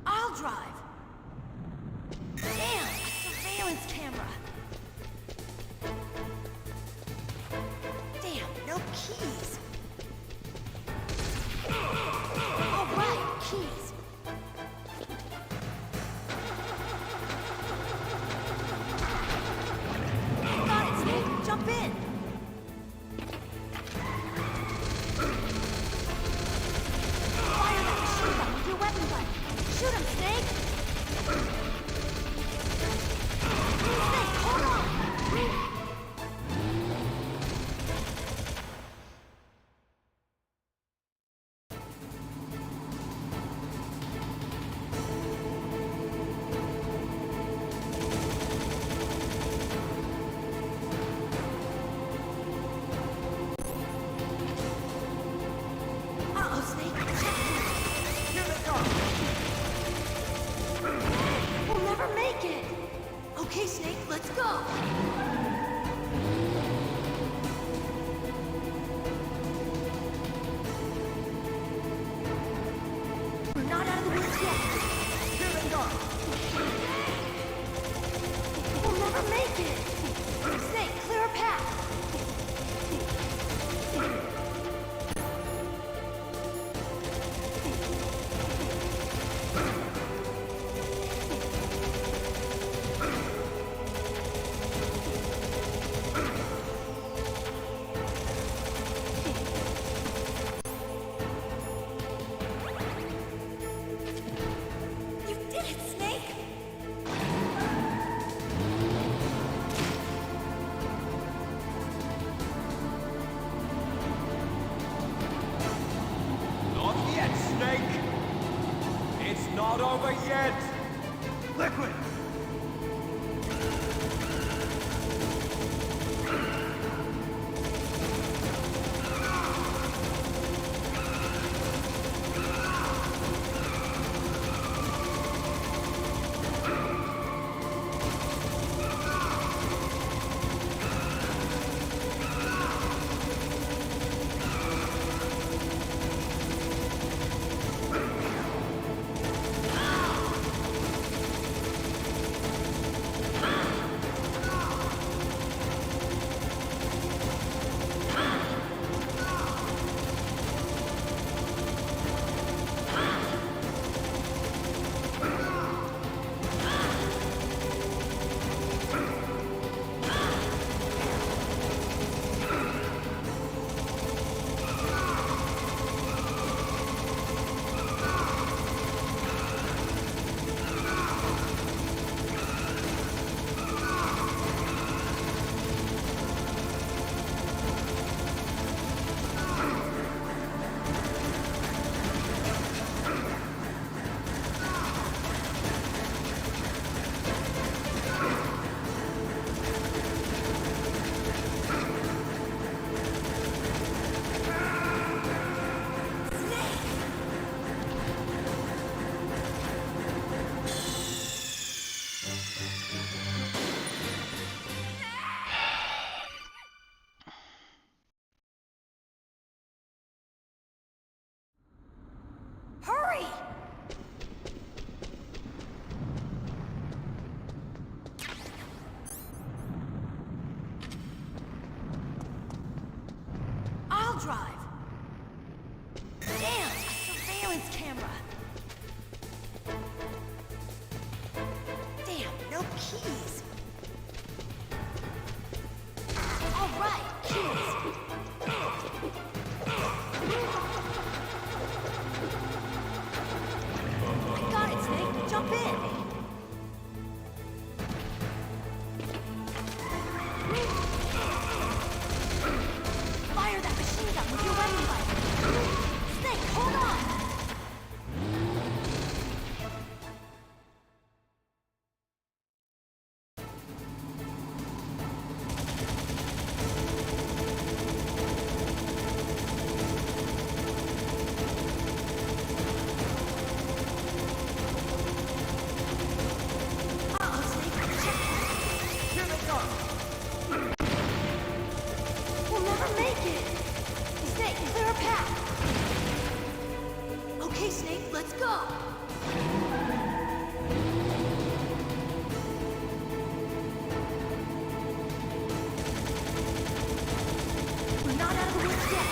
I'll drive. Damn! Surveillance camera. Damn, no keys. All right, keys. Got it, Snake. Jump in. Fire that machine gun with your weapon butt. Shoot him, Snake. Snake, hold on. go! We're not out of the woods yet. Here they come! We'll never make it! Snake, clear a path! You did it, Snake! Not yet, Snake! It's not over yet! Liquid! Hurry! I'll drive. Damn, a surveillance camera. Damn, no keys. All right, keys. Got it, Snake. Jump in. Fire that machine gun with your weapon light. Snake, hold on. Here they come! We'll never make it! Snake, clear a path! Okay, Snake, let's go! We're not out of the woods yet!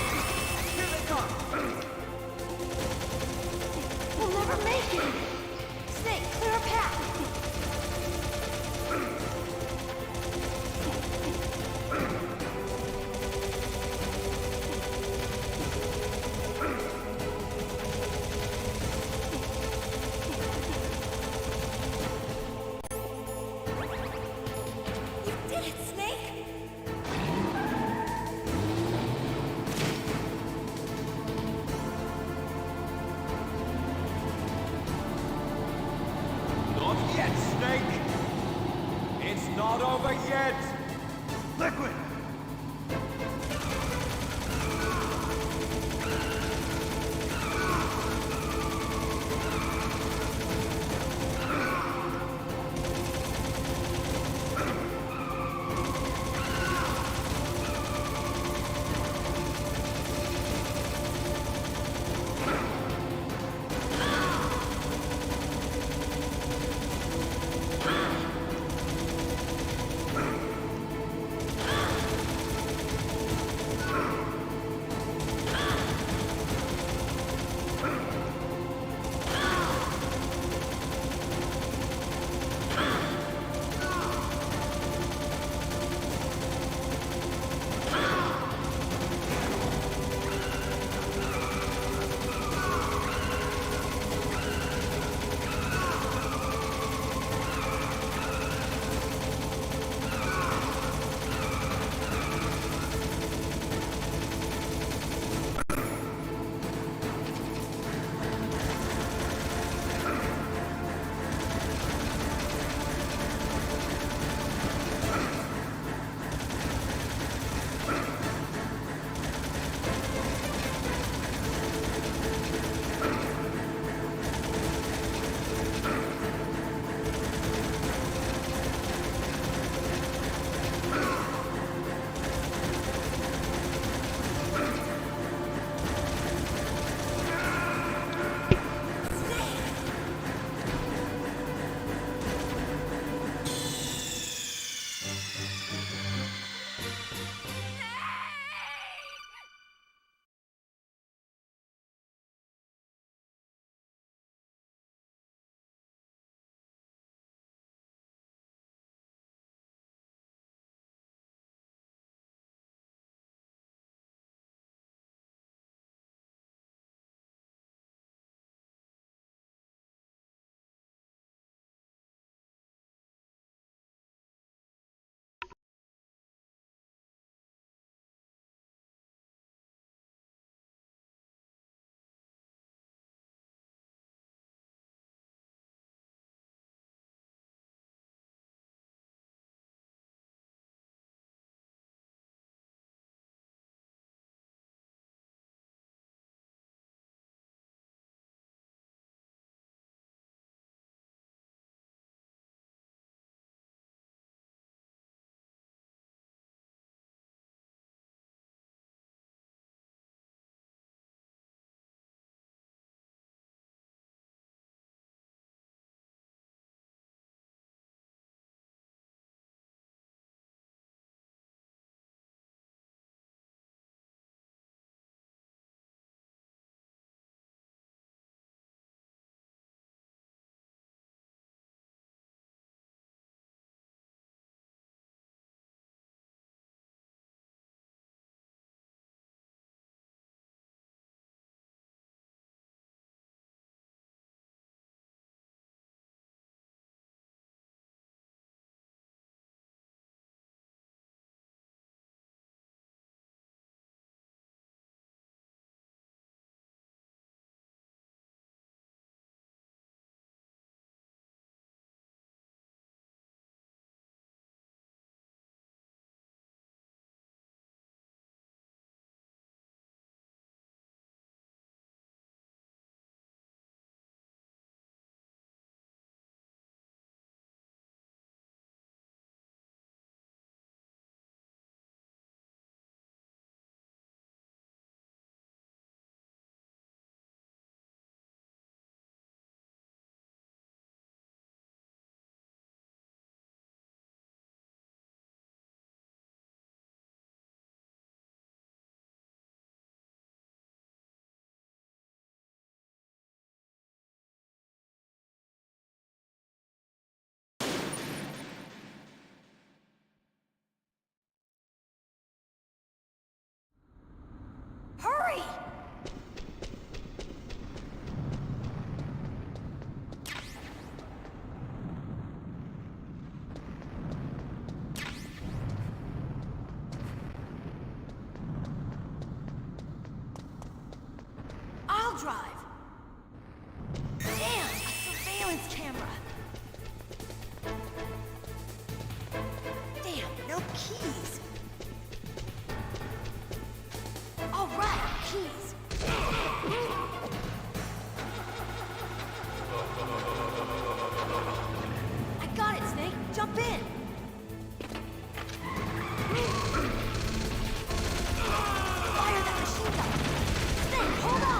Here they come! We'll never make it! Snake, clear a path! You did it, Snake! Not yet, Snake! It's not over yet! Liquid! drive. Damn, a surveillance camera. Damn, no keys. All right, keys. I got it, Snake. Jump in. Fire that machine gun. Snake, hold on.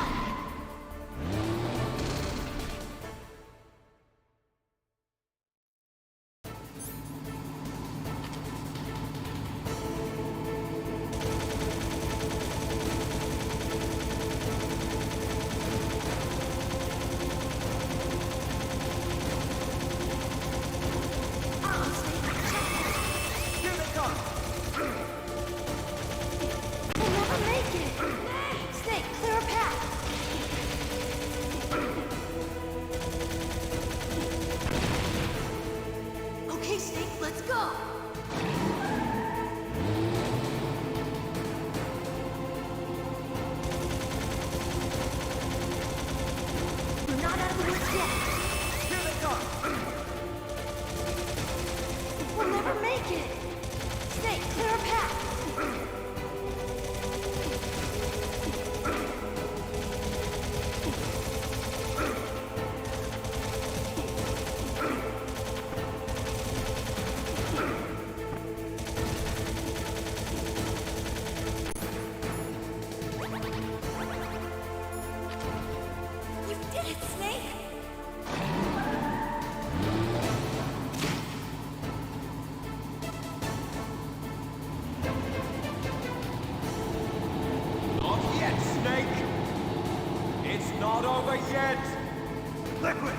Not over yet! Liquid!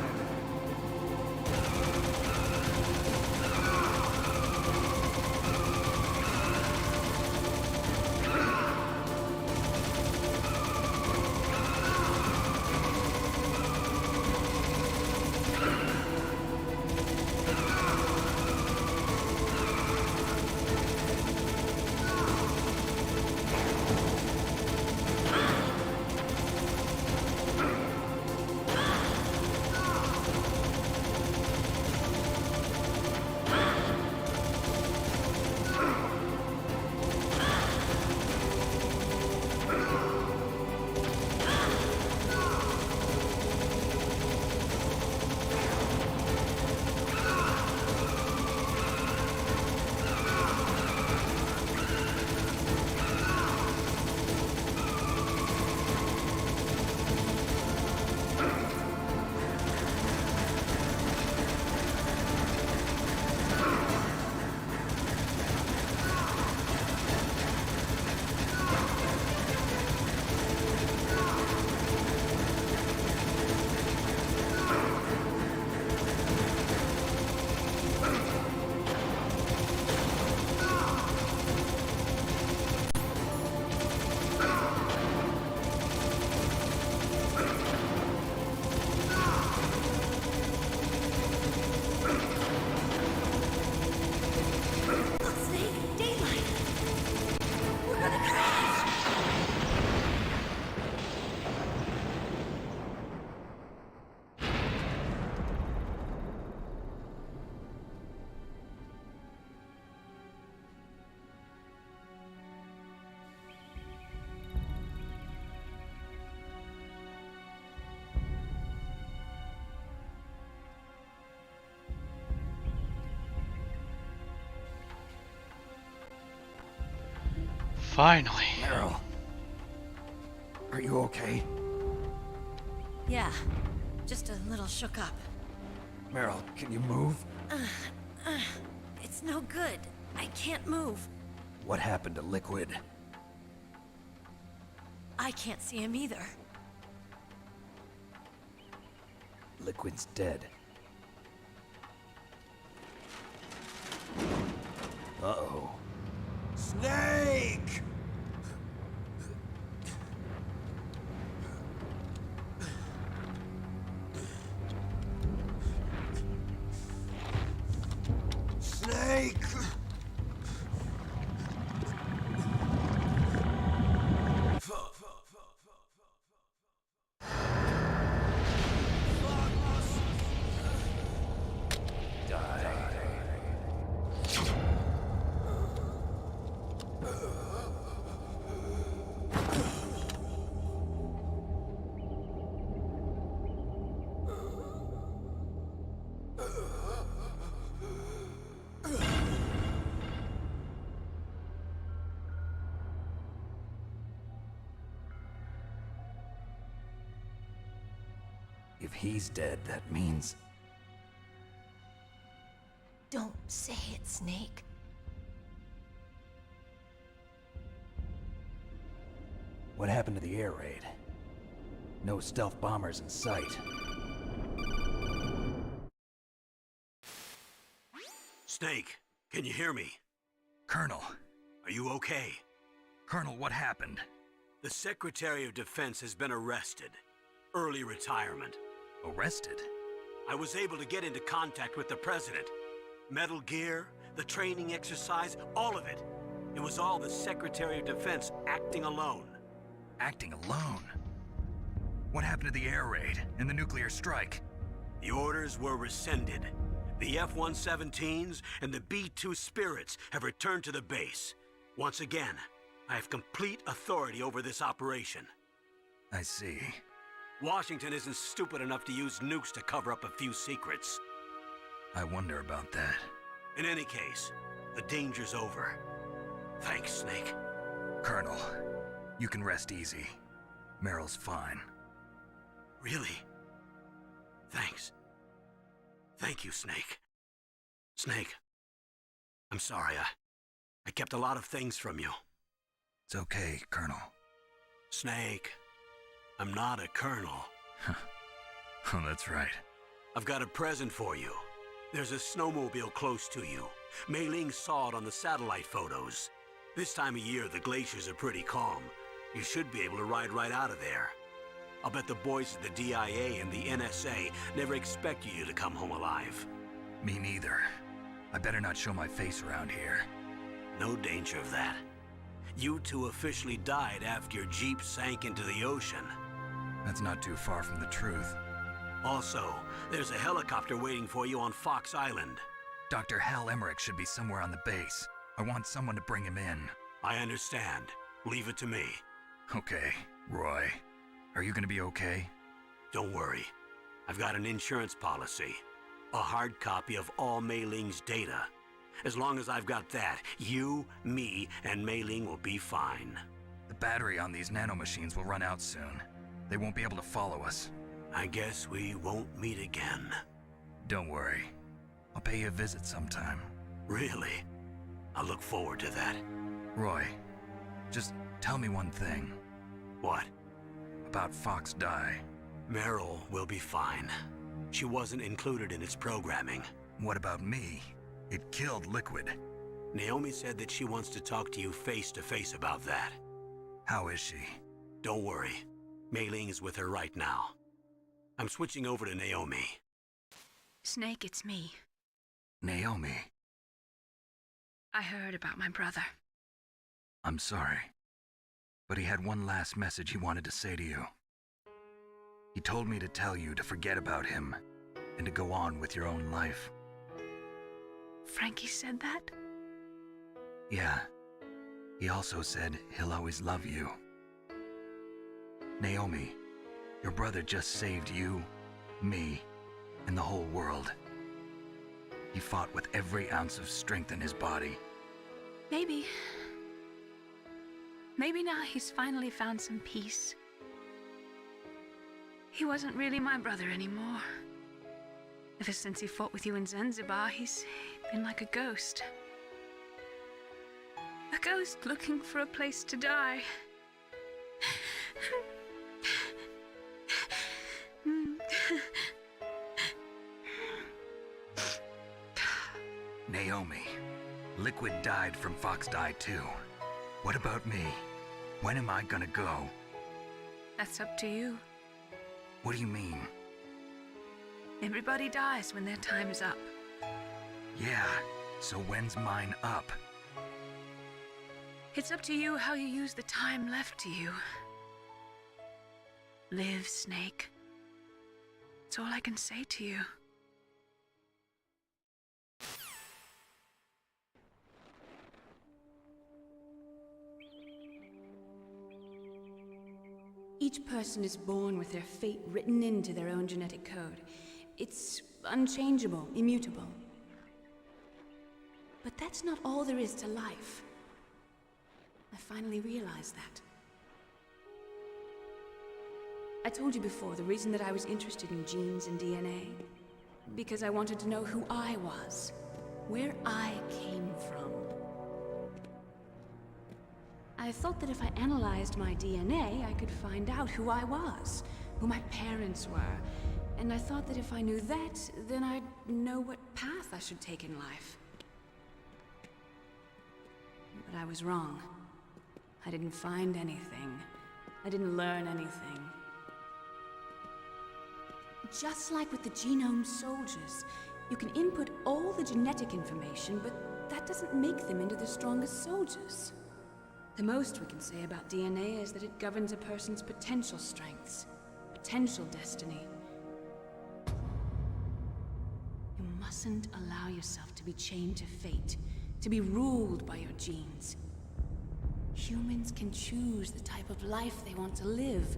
Finally. Meryl, are you okay? Yeah, just a little shook up. Meryl, can you move? It's no good. I can't move. What happened to Liquid? I can't see him either. Liquid's dead. Uh-oh. Snake! Snake! If he's dead, that means... Don't say it, Snake. What happened to the air raid? No stealth bombers in sight. Snake, can you hear me? Colonel. Are you okay? Colonel, what happened? The Secretary of Defense has been arrested. Early retirement. Arrested? I was able to get into contact with the President. Metal Gear, the training exercise, all of it. It was all the Secretary of Defense acting alone. Acting alone? What happened to the air raid and the nuclear strike? The orders were rescinded. The F-117s and the B-2 Spirits have returned to the base. Once again, I have complete authority over this operation. I see. Washington isn't stupid enough to use nukes to cover up a few secrets. I wonder about that. In any case, the danger's over. Thanks, Snake. Colonel, you can rest easy. Meryl's fine. Really? Thanks. Thank you, Snake. Snake, I'm sorry. I kept a lot of things from you. It's okay, Colonel. Snake, I'm not a colonel. Oh, that's right. I've got a present for you. There's a snowmobile close to you. Mei Ling saw it on the satellite photos. This time of year, the glaciers are pretty calm. You should be able to ride right out of there. I'll bet the boys at the DIA and the NSA never expected you to come home alive. Me neither. I better not show my face around here. No danger of that. You two officially died after your Jeep sank into the ocean. That's not too far from the truth. Also, there's a helicopter waiting for you on Fox Island. Dr. Hal Emmerich should be somewhere on the base. I want someone to bring him in. I understand. Leave it to me. Okay, Roy. Are you gonna be okay? Don't worry. I've got an insurance policy. A hard copy of all Mei Ling's data. As long as I've got that, you, me, and Mei Ling will be fine. The battery on these nanomachines will run out soon. They won't be able to follow us. I guess we won't meet again. Don't worry. I'll pay you a visit sometime. Really? I look forward to that. Roy, just tell me one thing. What? About Fox Die. Meryl will be fine. She wasn't included in its programming. What about me? It killed Liquid. Naomi said that she wants to talk to you face to face about that. How is she? Don't worry. Mei Ling is with her right now. I'm switching over to Naomi. Snake, it's me. Naomi. I heard about my brother. I'm sorry. But he had one last message he wanted to say to you. He told me to tell you to forget about him and to go on with your own life. Frankie said that? Yeah. He also said he'll always love you. Naomi, your brother just saved you, me, and the whole world. He fought with every ounce of strength in his body. Maybe. Maybe now he's finally found some peace. He wasn't really my brother anymore. Ever since he fought with you in Zanzibar, he's been like a ghost. A ghost looking for a place to die. Naomi, Liquid died from Fox Die too. What about me? When am I gonna go? That's up to you. What do you mean? Everybody dies when their time is up. Yeah, so when's mine up? It's up to you how you use the time left to you. Live, Snake. That's all I can say to you. Each person is born with their fate written into their own genetic code. It's unchangeable, immutable. But that's not all there is to life. I finally realized that. I told you before the reason that I was interested in genes and DNA. Because I wanted to know who I was, where I came from. I thought that if I analyzed my DNA, I could find out who I was, who my parents were, and I thought that if I knew that, then I'd know what path I should take in life. But I was wrong. I didn't find anything. I didn't learn anything. Just like with the genome soldiers, you can input all the genetic information, but that doesn't make them into the strongest soldiers. The most we can say about DNA is that it governs a person's potential strengths, potential destiny. You mustn't allow yourself to be chained to fate, to be ruled by your genes. Humans can choose the type of life they want to live.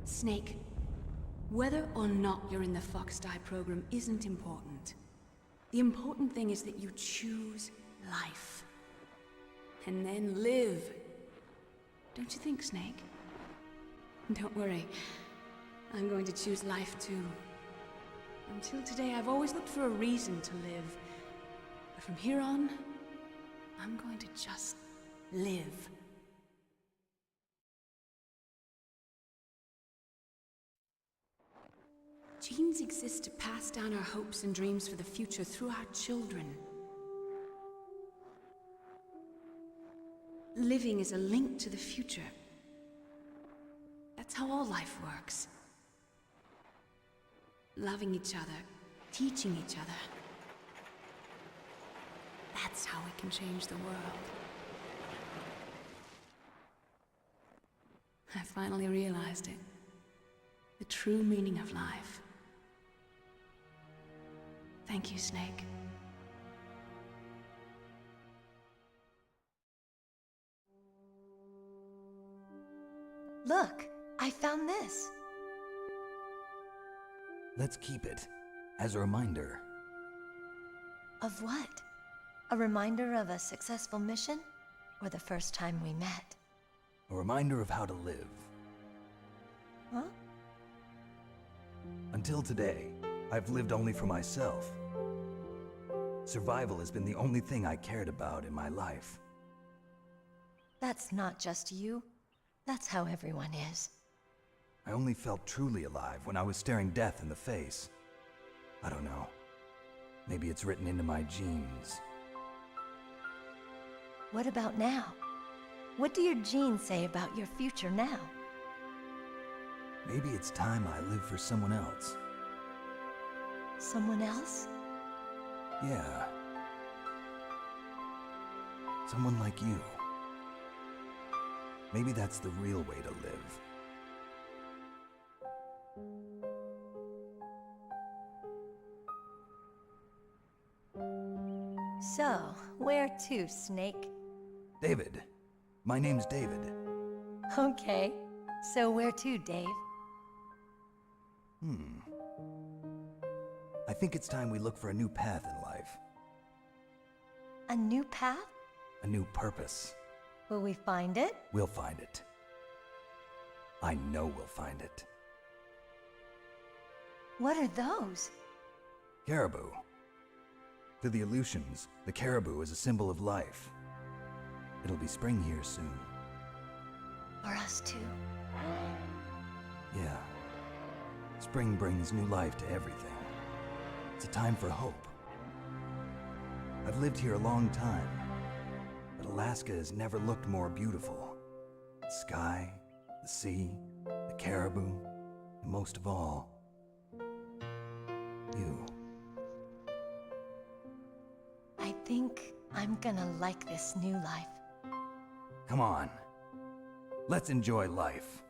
Snake, whether or not you're in the Fox-Die program isn't important. The important thing is that you choose life. And then live. Don't you think, Snake? Don't worry. I'm going to choose life too. Until today, I've always looked for a reason to live. But from here on, I'm going to just live. Genes exist to pass down our hopes and dreams for the future through our children. Living is a link to the future. That's how all life works. Loving each other, teaching each other. That's how we can change the world. I finally realized it. The true meaning of life. Thank you, Snake. Look, I found this. Let's keep it as a reminder. Of what? A reminder of a successful mission? Or the first time we met? A reminder of how to live. Huh? Until today, I've lived only for myself. Survival has been the only thing I cared about in my life. That's not just you. That's how everyone is. I only felt truly alive when I was staring death in the face. I don't know. Maybe it's written into my genes. What about now? What do your genes say about your future now? Maybe it's time I live for someone else. Someone else? Yeah. Someone like you. Maybe that's the real way to live. So, where to, Snake? David. My name's David. Okay. So where to, Dave? I think it's time we look for a new path in life. A new path? A new purpose. Will we find it? We'll find it. I know we'll find it. What are those? Caribou. To the Aleutians, the caribou is a symbol of life. It'll be spring here soon. For us too. Yeah. Spring brings new life to everything. It's a time for hope. I've lived here a long time, but Alaska has never looked more beautiful. The sky, the sea, the caribou, and most of all, you. I think I'm gonna like this new life. Come on. Let's enjoy life.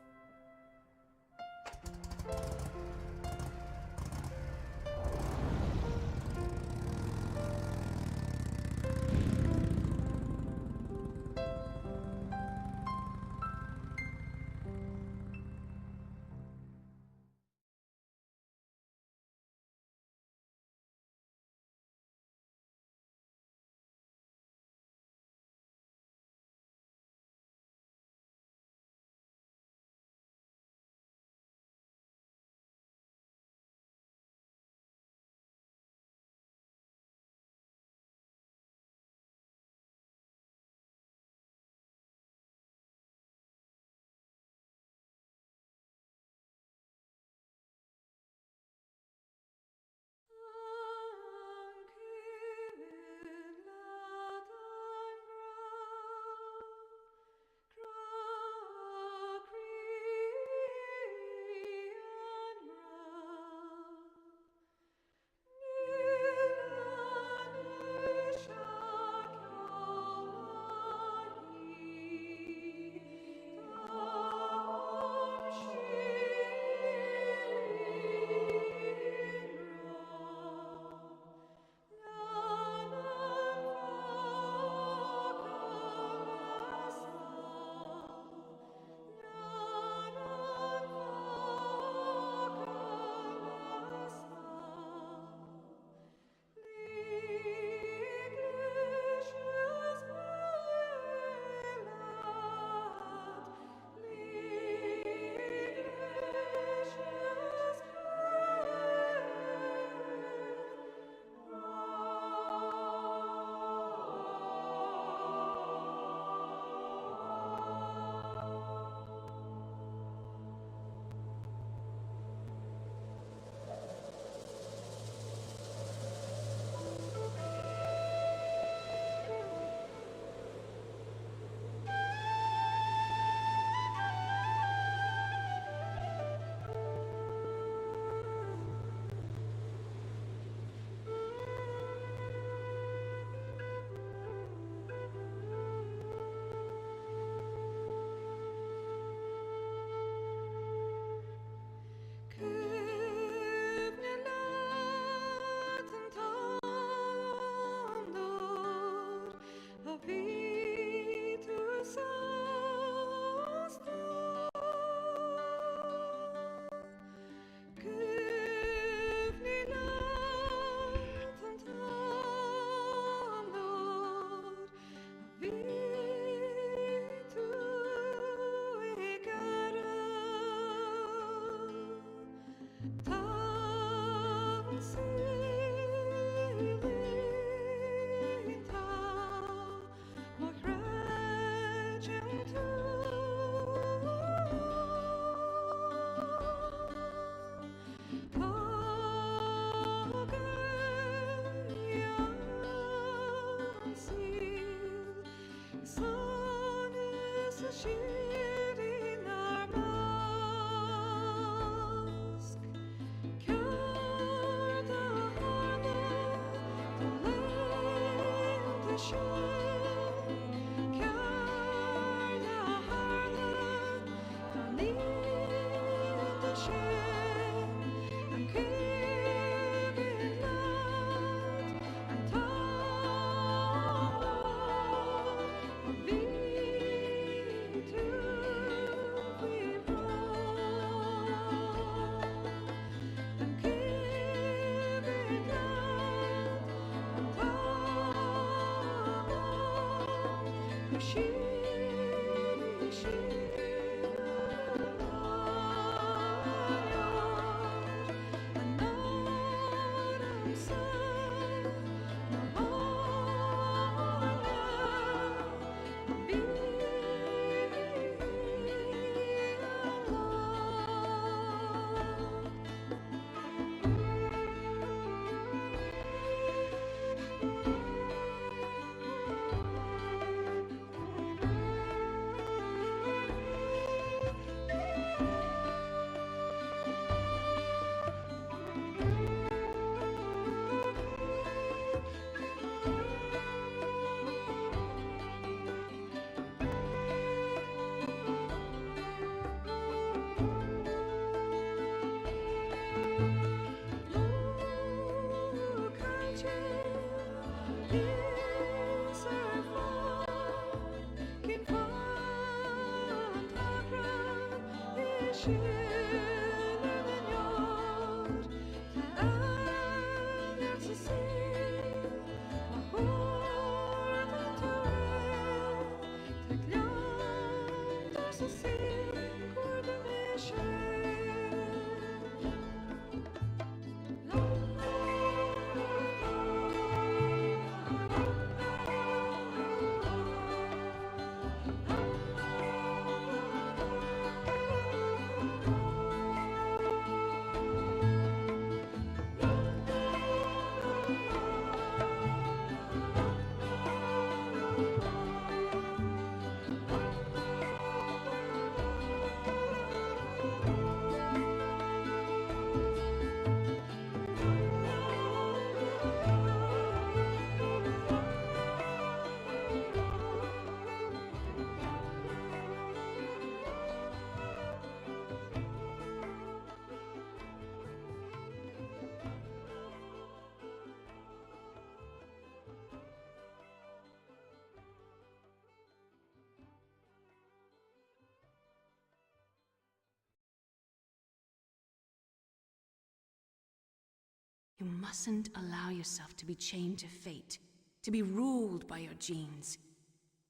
You mustn't allow yourself to be chained to fate, to be ruled by your genes.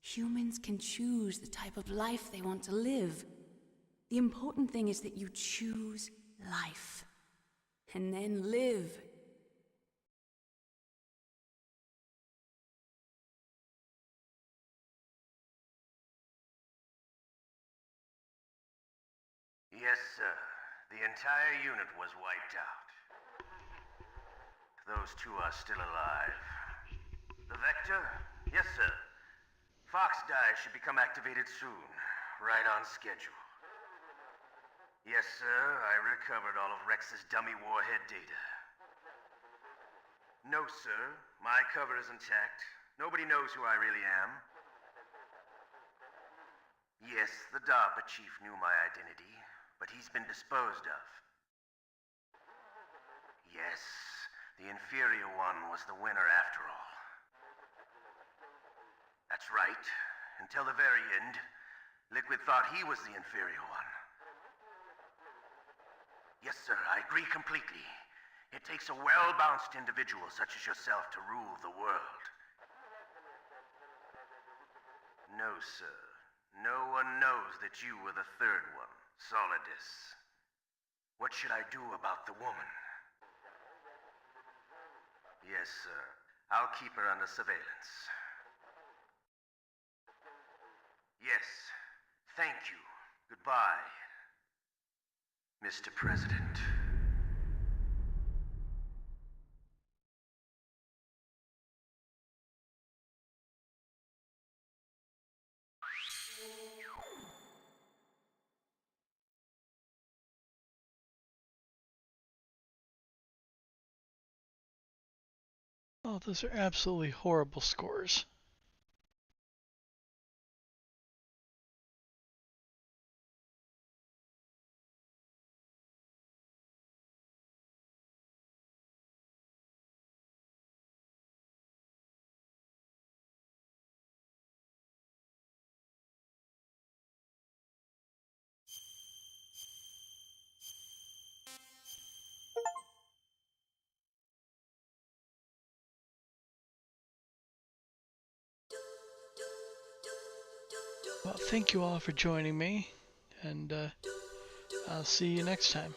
Humans can choose the type of life they want to live. The important thing is that you choose life, and then live. Yes, sir. The entire unit was wiped out. Those two are still alive. The Vector? Yes, sir. Fox Die should become activated soon. Right on schedule. Yes, sir. I recovered all of Rex's dummy warhead data. No, sir. My cover is intact. Nobody knows who I really am. Yes, the DARPA chief knew my identity, but he's been disposed of. Yes, the inferior one was the winner after all. That's right. Until the very end, Liquid thought he was the inferior one. Yes, sir, I agree completely. It takes a well-balanced individual such as yourself to rule the world. No, sir. No one knows that you were the third one, Solidus. What should I do about the woman? Yes, sir. I'll keep her under surveillance. Yes. Thank you. Goodbye, Mr. President. Oh, those are absolutely horrible scores. Well, thank you all for joining me, and I'll see you next time.